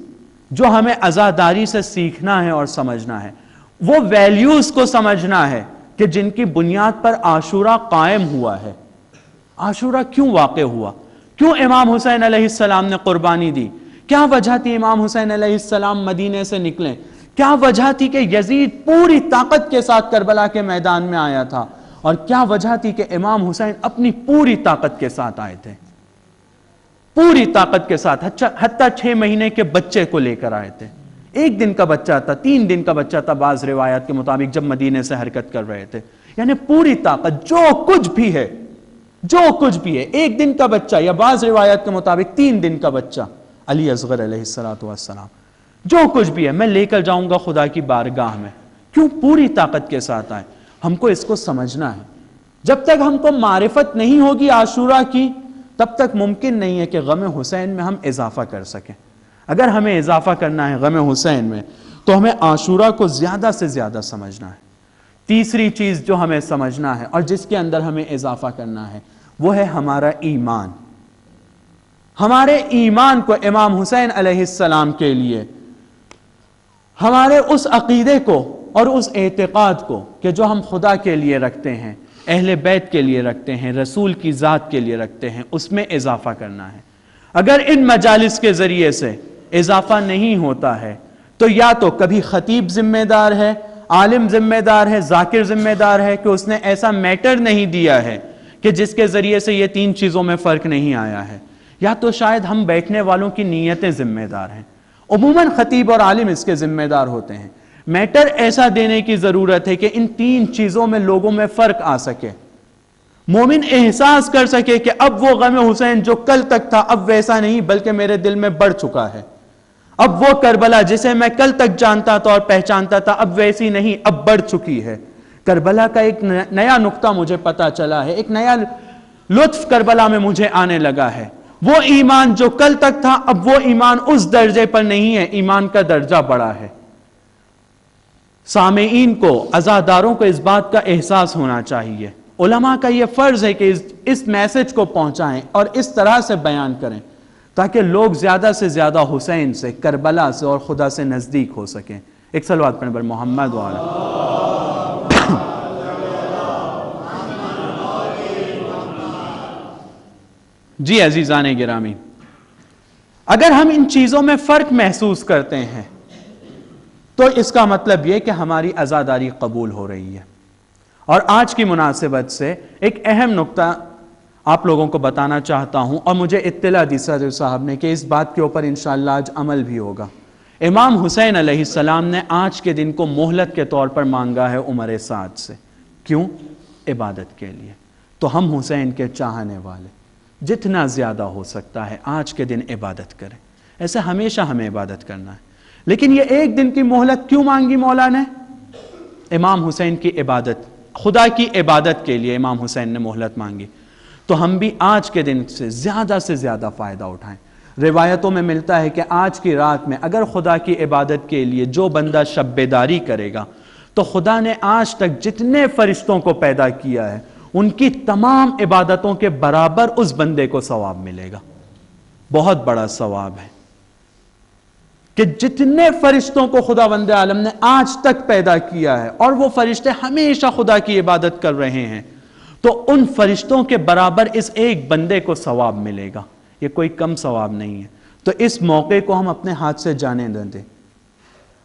جو ہمیں عزاداری سے سیکھنا ہے اور سمجھنا ہے، وہ ویلیوز کو سمجھنا ہے کہ جن کی بنیاد پر عاشورہ قائم ہوا ہے۔ عاشورہ کیوں واقع ہوا؟ کیوں امام حسین علیہ السلام نے قربانی دی؟ کیا وجہ تھی امام حسین علیہ السلام مدینے سے نکلیں؟ کیا وجہ تھی کہ یزید پوری طاقت کے ساتھ کربلا کے میدان میں آیا تھا؟ اور کیا وجہ تھی کہ امام حسین اپنی پوری طاقت کے ساتھ آئے تھے؟ پوری طاقت کے ساتھ، حتیٰ 6 مہینے کے بچے کو لے کر آئے تھے۔ 1 دن کا بچہ تھا، 3 دن کا بچہ تھا بعض روایات کے مطابق جب مدینے سے حرکت کر رہے تھے۔ یعنی پوری طاقت، جو کچھ بھی ہے، 1 دن کا بچہ یا بعض روایات کے مطابق 3 دن کا بچہ، علی اصغر علیہ السلام، جو کچھ بھی ہے میں لے کر جاؤں گا خدا کی بارگاہ میں۔ کیوں پوری طاقت کے ساتھ آئے؟ ہم کو اس کو سمجھنا ہے۔ جب تک ہم کو معرفت نہیں ہوگی عاشورہ کی، تب تک ممکن نہیں ہے کہ غم حسین میں ہم اضافہ کر سکیں۔ اگر ہمیں اضافہ کرنا ہے غم حسین میں تو ہمیں عاشورہ کو زیادہ سے زیادہ سمجھنا ہے۔ تیسری چیز جو ہمیں سمجھنا ہے اور جس کے اندر ہمیں اضافہ کرنا ہے وہ ہے ہمارا ایمان۔ ہمارے ایمان کو امام حسین علیہ السلام کے لیے، ہمارے اس عقیدے کو اور اس اعتقاد کو کہ جو ہم خدا کے لیے رکھتے ہیں، اہل بیت کے لیے رکھتے ہیں، رسول کی ذات کے لیے رکھتے ہیں، اس میں اضافہ کرنا ہے۔ اگر ان مجالس کے ذریعے سے اضافہ نہیں ہوتا ہے تو یا تو کبھی خطیب ذمہ دار ہے، عالم ذمہ دار ہے، ذاکر ذمہ دار ہے کہ اس نے ایسا میٹر نہیں دیا ہے کہ جس کے ذریعے سے یہ تین چیزوں میں فرق نہیں آیا ہے، یا تو شاید ہم بیٹھنے والوں کی نیتیں ذمہ دار ہیں۔ عموماً خطیب اور عالم اس کے ذمہ دار ہوتے ہیں۔ میٹر ایسا دینے کی ضرورت ہے کہ ان تین چیزوں میں لوگوں میں فرق آ سکے، مومن احساس کر سکے کہ اب وہ غم حسین جو کل تک تھا اب ویسا نہیں بلکہ میرے دل میں بڑھ چکا ہے، اب وہ کربلا جسے میں کل تک جانتا تھا اور پہچانتا تھا اب ویسی نہیں، اب بڑھ چکی ہے۔ کربلا کا ایک نیا نقطہ مجھے پتا چلا ہے، ایک نیا لطف کربلا میں مجھے آنے لگا ہے۔ وہ ایمان جو کل تک تھا اب وہ ایمان اس درجے پر نہیں ہے، ایمان کا درجہ بڑا ہے۔ سامعین کو، عزاداروں کو اس بات کا احساس ہونا چاہیے۔ علماء کا یہ فرض ہے کہ اس میسج کو پہنچائیں اور اس طرح سے بیان کریں تاکہ لوگ زیادہ سے زیادہ حسین سے، کربلا سے اور خدا سے نزدیک ہو سکیں۔ ایک صلوات پڑھیں بر محمد جی عزیزان گرامی، اگر ہم ان چیزوں میں فرق محسوس کرتے ہیں تو اس کا مطلب یہ کہ ہماری عزاداری قبول ہو رہی ہے۔ اور آج کی مناسبت سے ایک اہم نقطہ آپ لوگوں کو بتانا چاہتا ہوں، اور مجھے اطلاع دی صدر صاحب نے کہ اس بات کے اوپر انشاءاللہ آج عمل بھی ہوگا۔ امام حسین علیہ السلام نے آج کے دن کو مہلت کے طور پر مانگا ہے عمر سعد سے۔ کیوں؟ عبادت کے لیے۔ تو ہم حسین کے چاہنے والے جتنا زیادہ ہو سکتا ہے آج کے دن عبادت کریں۔ ایسے ہمیشہ ہمیں عبادت کرنا ہے، لیکن یہ ایک دن کی مہلت کیوں مانگی مولا نے؟ امام حسین کی عبادت، خدا کی عبادت کے لیے امام حسین نے مہلت مانگی۔ تو ہم بھی آج کے دن سے زیادہ فائدہ اٹھائیں۔ روایتوں میں ملتا ہے کہ آج کی رات میں اگر خدا کی عبادت کے لیے جو بندہ شب بیداری کرے گا تو خدا نے آج تک جتنے فرشتوں کو پیدا کیا ہے ان کی تمام عبادتوں کے برابر اس بندے کو ثواب ملے گا۔ بہت بڑا ثواب ہے کہ جتنے فرشتوں کو خدا بند عالم نے آج تک پیدا کیا ہے اور وہ فرشتے ہمیشہ خدا کی عبادت کر رہے ہیں، تو ان فرشتوں کے برابر اس ایک بندے کو ثواب ملے گا۔ یہ کوئی کم ثواب نہیں ہے۔ تو اس موقع کو ہم اپنے ہاتھ سے جانے نہ دیں۔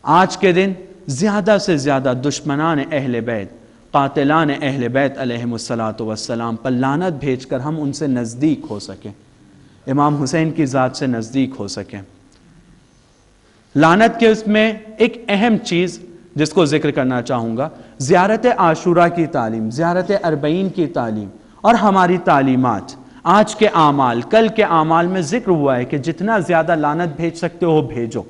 آج کے دن زیادہ سے زیادہ دشمنان اہل بیت، قاتلان اہل بیت علیہم السلام پر لعنت بھیج کر ہم ان سے نزدیک ہو سکیں، امام حسین کی ذات سے نزدیک ہو سکیں۔ لعنت کے اس میں ایک اہم چیز جس کو ذکر کرنا چاہوں گا، زیارت عاشورہ کی تعلیم، زیارت اربعین کی تعلیم اور ہماری تعلیمات، آج کے اعمال، کل کے اعمال میں ذکر ہوا ہے کہ جتنا زیادہ لعنت بھیج سکتے ہو بھیجو،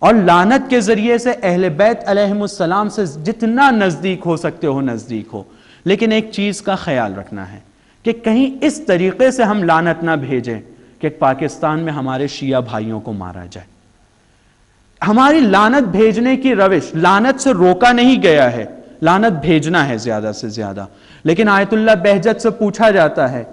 اور لعنت کے ذریعے سے اہل بیت علیہم السلام سے جتنا نزدیک ہو سکتے ہو نزدیک ہو۔ لیکن ایک چیز کا خیال رکھنا ہے کہ کہیں اس طریقے سے ہم لعنت نہ بھیجیں کہ پاکستان میں ہمارے شیعہ بھائیوں کو مارا جائے۔ ہماری لعنت بھیجنے کی روش، لعنت سے روکا نہیں گیا ہے، لعنت بھیجنا ہے زیادہ سے زیادہ۔ لیکن آیت اللہ بہجت سے پوچھا جاتا ہے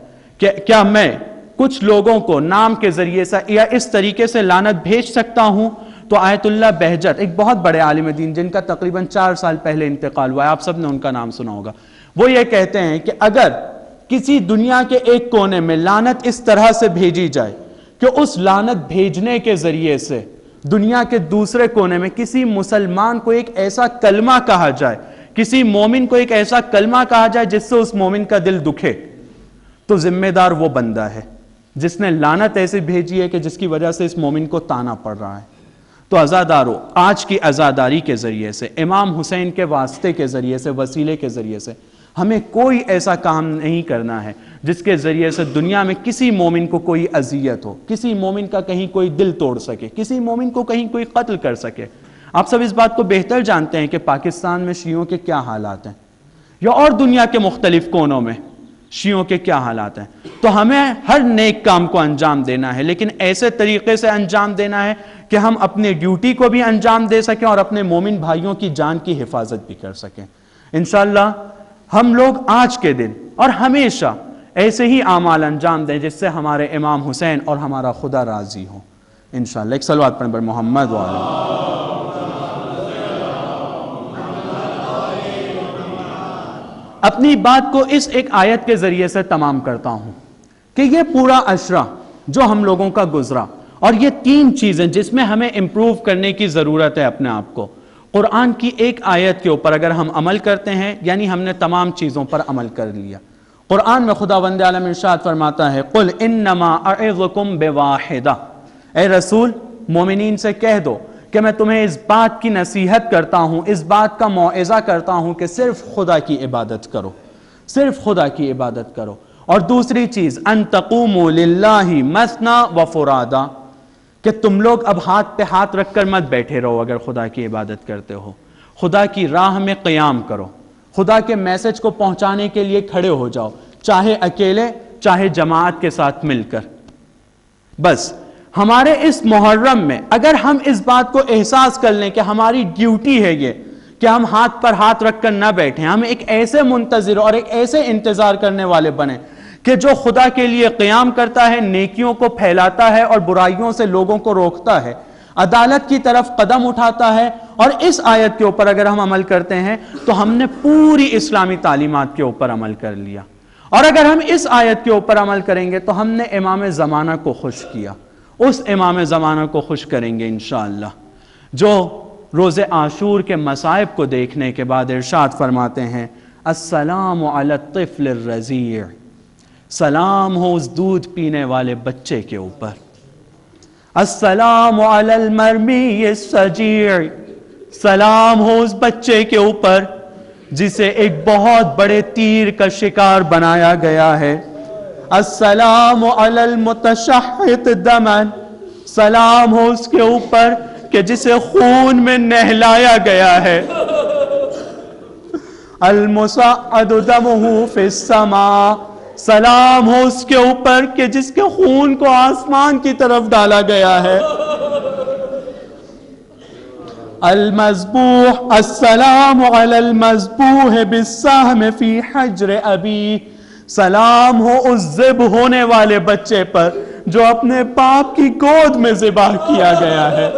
کہ کیا میں کچھ لوگوں کو نام کے ذریعے سے یا اس طریقے سے لعنت بھیج سکتا ہوں؟ تو آیت اللہ بہجت ایک بہت بڑے عالم دین جن کا تقریباً 4 سال پہلے انتقال ہوا ہے، آپ سب نے ان کا نام سنا ہوگا، وہ یہ کہتے ہیں کہ اگر کسی دنیا کے ایک کونے میں لعنت اس طرح سے بھیجی جائے کہ اس لعنت بھیجنے کے ذریعے سے دنیا کے دوسرے کونے میں کسی مسلمان کو ایک ایسا کلمہ کہا جائے، کسی مومن کو ایک ایسا کلمہ کہا جائے جس سے اس مومن کا دل دکھے، تو ذمہ دار وہ بندہ ہے جس نے لعنت ایسے بھیجی ہے کہ جس کی وجہ سے اس مومن کو تانا پڑ رہا ہے۔ تو عزادارو، آج کی عزاداری کے ذریعے سے، امام حسین کے واسطے کے ذریعے سے، وسیلے کے ذریعے سے ہمیں کوئی ایسا کام نہیں کرنا ہے جس کے ذریعے سے دنیا میں کسی مومن کو کوئی اذیت ہو، کسی مومن کا کہیں کوئی دل توڑ سکے، کسی مومن کو کہیں کوئی قتل کر سکے۔ آپ سب اس بات کو بہتر جانتے ہیں کہ پاکستان میں شیعوں کے کیا حالات ہیں، یا اور دنیا کے مختلف کونوں میں شیعوں کے کیا حالات ہیں۔ تو ہمیں ہر نیک کام کو انجام دینا ہے، لیکن ایسے طریقے سے انجام دینا ہے کہ ہم اپنے ڈیوٹی کو بھی انجام دے سکیں اور اپنے مومن بھائیوں کی جان کی حفاظت بھی کر سکیں۔ انشاءاللہ ہم لوگ آج کے دن اور ہمیشہ ایسے ہی اعمال انجام دیں جس سے ہمارے امام حسین اور ہمارا خدا راضی ہو انشاءاللہ۔ ایک صلوات پڑھیں بر محمد وعلی۔ اپنی بات کو اس ایک آیت کے ذریعے سے تمام کرتا ہوں کہ یہ پورا عشرہ جو ہم لوگوں کا گزرا. اور یہ 3 چیزیں جس میں ہمیں امپروو کرنے کی ضرورت ہے اپنے آپ کو. قرآن کی ایک آیت کے اوپر اگر ہم عمل کرتے ہیں یعنی ہم نے تمام چیزوں پر عمل کر لیا. قرآن میں خداوند عالم ارشاد فرماتا ہے قل انما اعظکم بواحدہ، اے رسول مومنین سے کہہ دو کہ میں تمہیں اس بات کی نصیحت کرتا ہوں، اس بات کا موعظہ کرتا ہوں کہ صرف خدا کی عبادت کرو، صرف خدا کی عبادت کرو. اور دوسری چیز ان تقوموا للہ مثنی و فرادا، کہ تم لوگ اب ہاتھ پہ ہاتھ رکھ کر مت بیٹھے رہو. اگر خدا کی عبادت کرتے ہو خدا کی راہ میں قیام کرو، خدا کے میسج کو پہنچانے کے لیے کھڑے ہو جاؤ، چاہے اکیلے چاہے جماعت کے ساتھ مل کر. بس ہمارے اس محرم میں اگر ہم اس بات کو احساس کر لیں کہ ہماری ڈیوٹی ہے یہ کہ ہم ہاتھ پر ہاتھ رکھ کر نہ بیٹھیں، ہم ایک ایسے منتظر اور ایک ایسے انتظار کرنے والے بنیں کہ جو خدا کے لیے قیام کرتا ہے، نیکیوں کو پھیلاتا ہے اور برائیوں سے لوگوں کو روکتا ہے، عدالت کی طرف قدم اٹھاتا ہے. اور اس آیت کے اوپر اگر ہم عمل کرتے ہیں تو ہم نے پوری اسلامی تعلیمات کے اوپر عمل کر لیا. اور اگر ہم اس آیت کے اوپر عمل کریں گے تو ہم نے امام زمانہ کو خوش کیا. اس امام زمانہ کو خوش کریں گے انشاءاللہ جو روز عاشور کے مصائب کو دیکھنے کے بعد ارشاد فرماتے ہیں السلام علی الطفل الرضیع، سلام ہو اس دودھ پینے والے بچے کے اوپر. السلام علی المرمی السجیع، سلام ہو اس بچے کے اوپر جسے ایک بہت بڑے تیر کا شکار بنایا گیا ہے. السلام علی المتشحط دما، سلام ہو اس کے اوپر کہ جسے خون میں نہلایا گیا ہے. المصعد دمہ فی السماء، سلام ہو اس کے اوپر کہ جس کے خون کو آسمان کی طرف ڈالا گیا ہے. المذبوح، السلام علی المذبوح بالسہم فی حجر ابی، سلام ہو اس ذبح ہونے والے بچے پر جو اپنے باپ کی گود میں ذبح کیا گیا ہے.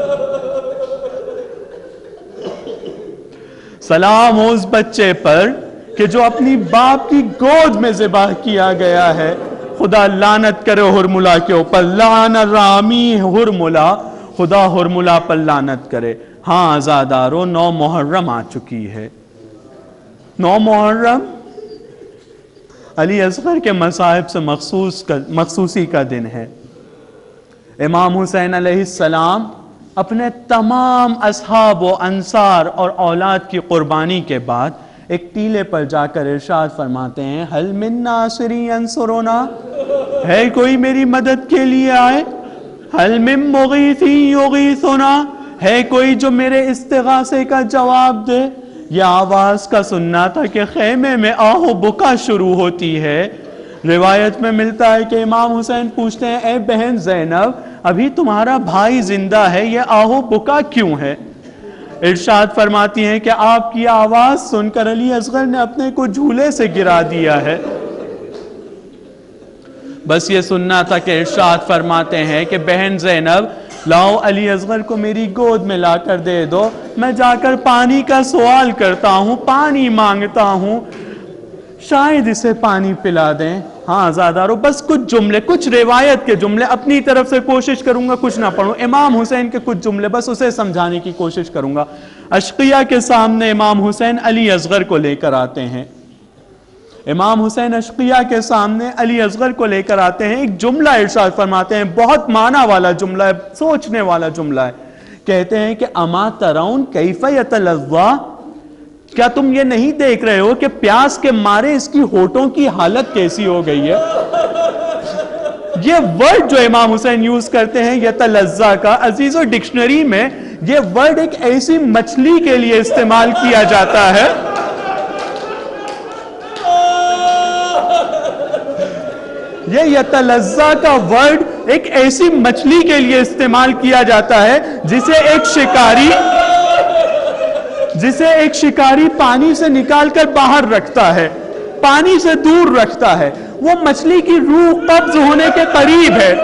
سلام ہو اس بچے پر کہ جو اپنی باپ کی گود میں ذبح کیا گیا ہے. خدا لعنت کرے ہرملا کے اوپر، لعن الرامی ہرملا، خدا ہرملا پر لعنت کرے. ہاں عزادارو 9 محرم آ چکی ہے. 9 محرم علی اصغر کے مصائب سے مخصوصی کا دن ہے. امام حسین علیہ السلام اپنے تمام اصحاب و انصار اور اولاد کی قربانی کے بعد ایک ٹیلے پر جا کر ارشاد فرماتے ہیں حل من ناصر ینصرنا، ہے کوئی میری مدد کے لیے آئے؟ حل من مغیث یغیثنا، ہے کوئی جو میرے استغاثے کا جواب دے؟ یہ آواز کا سننا تھا کہ خیمے میں آہ و بکا شروع ہوتی ہے. روایت میں ملتا ہے کہ امام حسین پوچھتے ہیں اے بہن زینب، ابھی تمہارا بھائی زندہ ہے، یہ آہ و بکا کیوں ہے؟ ارشاد فرماتی ہیں کہ آپ کی آواز سن کر علی اصغر نے اپنے کو جھولے سے گرا دیا ہے. بس یہ سننا تھا کہ ارشاد فرماتے ہیں کہ بہن زینب لاؤ علی اصغر کو میری گود میں لا کر دے دو، میں جا کر پانی کا سوال کرتا ہوں، پانی مانگتا ہوں، شاید اسے پانی پلا دیں. ہاں عزادارو بس کچھ جملے، کچھ روایت کے جملے، اپنی طرف سے کوشش کروں گا کچھ نہ پڑھوں، امام حسین کے کچھ جملے بس اسے سمجھانے کی کوشش کروں گا. اشقیہ کے سامنے امام حسین علی اصغر کو لے کر آتے ہیں. امام حسین اشقیہ کے سامنے علی اصغر کو لے کر آتے ہیں. ایک جملہ ارشاد فرماتے ہیں، بہت معنی والا جملہ ہے، سوچنے والا جملہ ہے. کہتے ہیں کہ اما ترون کیف یتلظی، کیا تم یہ نہیں دیکھ رہے ہو کہ پیاس کے مارے اس کی ہونٹوں کی حالت کیسی ہو گئی ہے؟ یہ ورڈ جو امام حسین یوز کرتے ہیں یتلظی کا، عزیزو ڈکشنری میں یہ ورڈ ایک ایسی مچھلی کے لیے استعمال کیا جاتا ہے یہ یتلظی کا ورڈ ایک ایسی مچھلی کے لیے استعمال کیا جاتا ہے جسے ایک شکاری پانی سے نکال کر باہر رکھتا ہے، پانی سے دور رکھتا ہے. وہ مچھلی کی روح قبض ہونے کے قریب ہے،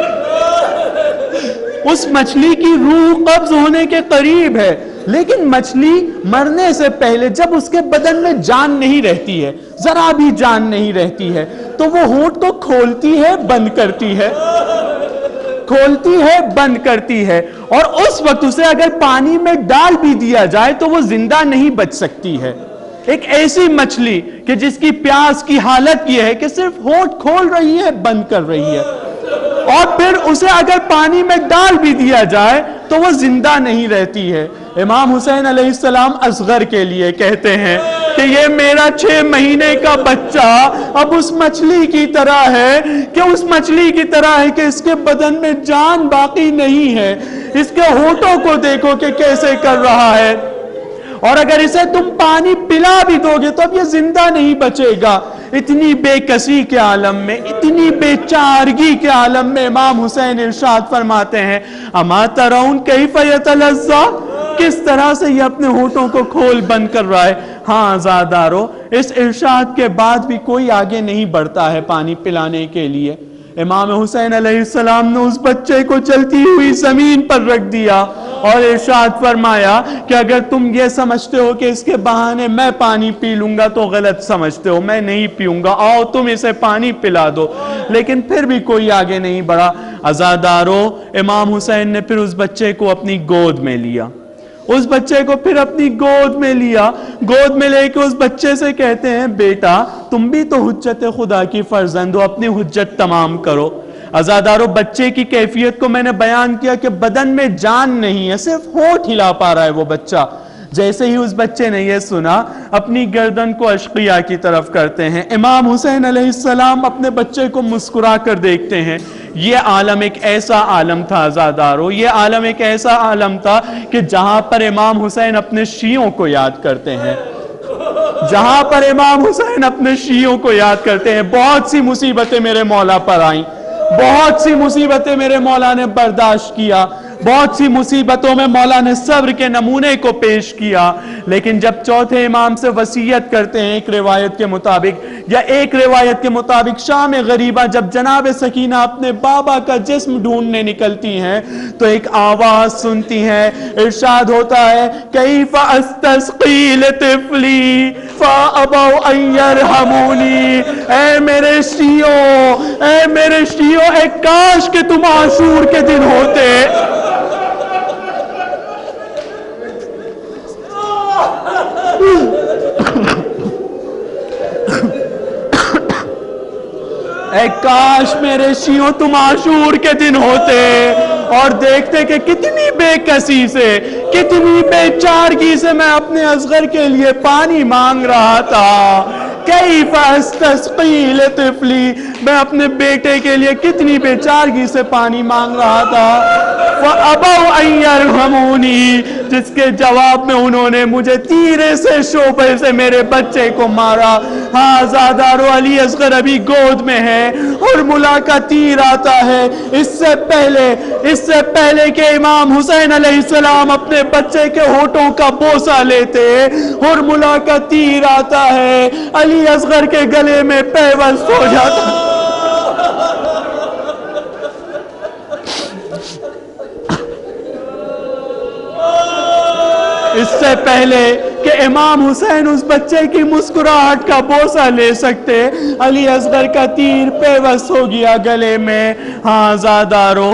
اس مچھلی کی روح قبض ہونے کے قریب ہے، لیکن مچھلی مرنے سے پہلے جب اس کے بدن میں جان نہیں رہتی ہے، ذرا بھی جان نہیں رہتی ہے، تو وہ ہونٹ کو کھولتی ہے، بند کرتی ہے. کھولتی ہے بند کرتی ہے، اور اس وقت اسے اگر پانی میں ڈال بھی دیا جائے تو وہ زندہ نہیں بچ سکتی ہے۔ ایک ایسی مچھلی کہ جس کی پیاس کی حالت یہ ہے کہ صرف ہونٹ کھول رہی ہے بند کر رہی ہے، اور پھر اسے اگر پانی میں ڈال بھی دیا جائے تو وہ زندہ نہیں رہتی ہے۔ امام حسین علیہ السلام اصغر کے لیے کہتے ہیں کہ یہ میرا 6 مہینے کا بچہ اب اس مچھلی کی طرح ہے کہ اس کے بدن میں جان باقی نہیں ہے، اس کے ہونٹوں کو دیکھو کہ کیسے کر رہا ہے، اور اگر اسے تم پانی پلا بھی دو گے تو اب یہ زندہ نہیں بچے گا۔ اتنی بے کسی کے عالم میں، اتنی بے چارگی کے عالم میں امام حسین ارشاد فرماتے ہیں، اما ترون کیف یتلذا، کس طرح سے یہ اپنے ہونٹوں کو کھول بند کر رہا ہے۔ ہاں عزادارو، اس ارشاد کے بعد بھی کوئی آگے نہیں بڑھتا ہے پانی پلانے کے لیے۔ امام حسین علیہ السلام نے اس بچے کو جلتی ہوئی زمین پر رکھ دیا اور ارشاد فرمایا کہ اگر تم یہ سمجھتے ہو کہ اس کے بہانے میں پانی پی لوں گا تو غلط سمجھتے ہو، میں نہیں پیوں گا، آؤ تم اسے پانی پلا دو۔ لیکن پھر بھی کوئی آگے نہیں بڑھا۔ عزادارو، امام حسین نے پھر اس بچے کو اپنی گود میں لیا، اس بچے کو پھر اپنی گود میں لیا، گود میں لے کے اس بچے سے کہتے ہیں، بیٹا تم بھی تو حجت خدا کی فرزند ہو، اپنی حجت تمام کرو۔ عزادارو، بچے کی کیفیت کو میں نے بیان کیا کہ بدن میں جان نہیں ہے، صرف ہونٹ ہلا پا رہا ہے وہ بچہ۔ جیسے ہی اس بچے نے یہ سنا، اپنی گردن کو اشقیہ کی طرف کرتے ہیں۔ امام حسین علیہ السلام اپنے بچے کو مسکرا کر دیکھتے ہیں۔ یہ عالم ایک ایسا عالم تھا عزادارو، یہ عالم ایک ایسا عالم تھا کہ جہاں پر امام حسین اپنے شیعوں کو یاد کرتے ہیں، جہاں پر امام حسین اپنے شیعوں کو یاد کرتے ہیں۔ بہت سی مصیبتیں میرے مولا پر آئیں، بہت سی مصیبتیں میرے مولا نے برداشت کیا، بہت سی مصیبتوں میں مولا نے صبر کے نمونے کو پیش کیا، لیکن جب چوتھے امام سے وصیت کرتے ہیں ایک روایت کے مطابق شام غریبہ جب جناب سکینہ اپنے بابا کا جسم ڈھونڈنے نکلتی ہیں تو ایک آواز سنتی ہیں، ارشاد ہوتا ہے، کیف استسقی لطفلی فابوا ان یرحمونی، اے میرے شیعوں، اے کاش کہ تم عاشور کے دن ہوتے، اے کاش میرے شیعوں تم عاشور کے دن ہوتے اور دیکھتے کہ کتنی بے کسی سے، کتنی بے چارگی سے میں اپنے اصغر کے لیے پانی مانگ رہا تھا۔ کیف استسقی لطفلی، میں اپنے بیٹے کے لیے کتنی بے چارگی سے پانی مانگ رہا تھا۔ فَأَبَوْا أَن يَرْحَمُونِي، جس کے جواب میں انہوں نے مجھے تیرے سے شعبے سے میرے بچے کو مارا۔ ہاں عزادارو، علی اصغر ابھی گود میں ہے اور ملا کا تیر آتا ہے۔ اس سے پہلے کہ امام حسین علیہ السلام اپنے بچے کے ہونٹوں کا بوسہ لیتے اور ملا کا تیر آتا ہے، علی اصغر کے گلے میں پیوست ہو جاتا ہے۔ اس سے پہلے کہ امام حسین اس بچے کی مسکراہٹ کا بوسہ لے سکتے، علی اصغر کا تیر پیوست ہو گیا گلے میں۔ ہاں عزادارو،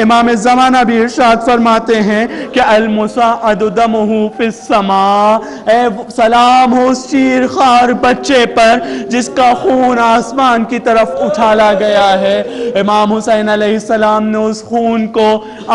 امام زمانہ بھی ارشاد فرماتے ہیں کہ المصعد دمہ فی السماء، اے سلام ہو اس چیر خوار بچے پر جس کا خون آسمان کی طرف اچھالا گیا ہے۔ امام حسین علیہ السلام نے اس خون کو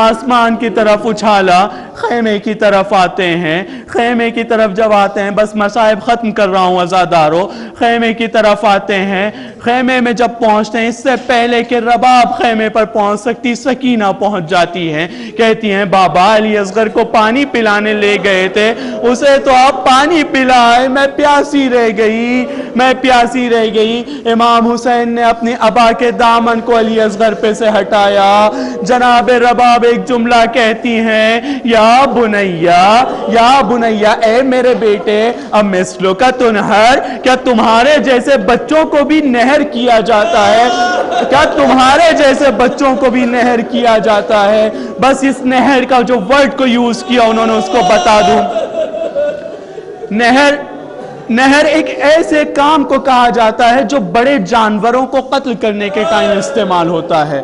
آسمان کی طرف اچھالا، خیمے کی طرف آتے ہیں، خیمے کی طرف جب آتے ہیں، بس مصائب ختم کر رہا ہوں عزادارو، خیمے کی طرف آتے ہیں، خیمے میں جب پہنچتے ہیں، اس سے پہلے کہ رباب خیمے پر پہنچ سکتی، سکینہ پہنچ جاتی ہیں، کہتی ہیں بابا علی اصغر کو پانی پلانے لے گئے تھے، اسے تو آپ پانی پلائے، میں پیاسی رہ گئی۔ امام حسین نے اپنی ابا کے دامن کو علی اصغر پہ سے ہٹایا، جناب رباب ایک جملہ کہتی ہیں، یا بنیا، اے میرے بیٹے، اب مثلو کا تنہر، کیا تمہارے جیسے بچوں کو بھی نہر کیا جاتا ہے؟ کیا تمہارے جیسے بچوں کو بھی نہر کیا جاتا ہے؟ بس اس نہر کا جو ورڈ کو یوز کیا انہوں نے اس کو بتا دوں۔ نہر ایک ایسے کام کو کہا جاتا ہے جو بڑے جانوروں کو قتل کرنے کے ٹائم استعمال ہوتا ہے۔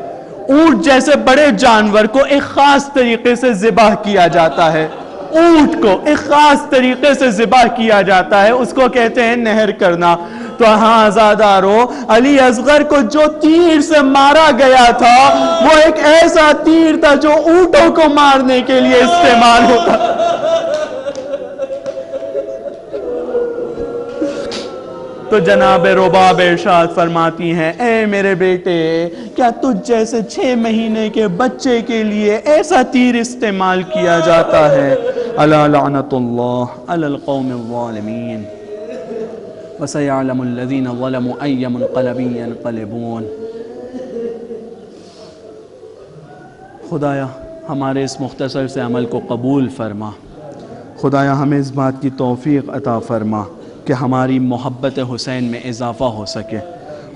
اونٹ جیسے بڑے جانور کو ایک خاص طریقے سے ذبح کیا جاتا ہے، اونٹ کو ایک خاص طریقے سے ذبح کیا جاتا ہے، اس کو کہتے ہیں نہر کرنا۔ تو ہاں عزادارو، علی اصغر کو جو تیر سے مارا گیا تھا وہ ایک ایسا تیر تھا جو اونٹوں کو مارنے کے لیے استعمال ہوتا۔ تو جناب رباب ارشاد فرماتی ہیں، اے میرے بیٹے، کیا تجھ جیسے 6 مہینے کے بچے کے لیے ایسا تیر استعمال کیا جاتا ہے؟ الا لعنت اللہ علی القوم الظالمین وسیعلم الذین ظلموا ای منقلب ینقلبون۔ خدایا ہمارے اس مختصر سے عمل کو قبول فرما، خدایا ہمیں اس بات کی توفیق عطا فرما کہ ہماری محبت حسین میں اضافہ ہو سکے،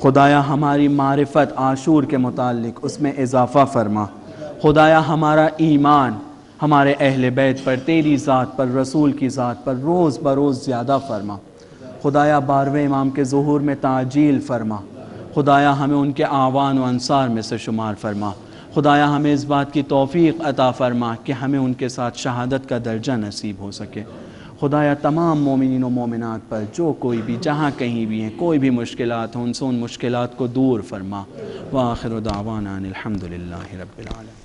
خدایا ہماری معرفت عاشور کے متعلق اس میں اضافہ فرما، خدایا ہمارا ایمان ہمارے اہل بیت پر، تیری ذات پر، رسول کی ذات پر روز بروز زیادہ فرما، خدایا 12ویں امام کے ظہور میں تعجیل فرما، خدایا ہمیں ان کے اعوان و انصار میں سے شمار فرما، خدایا ہمیں اس بات کی توفیق عطا فرما کہ ہمیں ان کے ساتھ شہادت کا درجہ نصیب ہو سکے، خدایا تمام مومنین و مومنات پر جو کوئی بھی جہاں کہیں بھی ہیں کوئی بھی مشکلات ہوں، ان سے ان مشکلات کو دور فرما۔ وآخر دعوانا الحمدللہ رب العالمین۔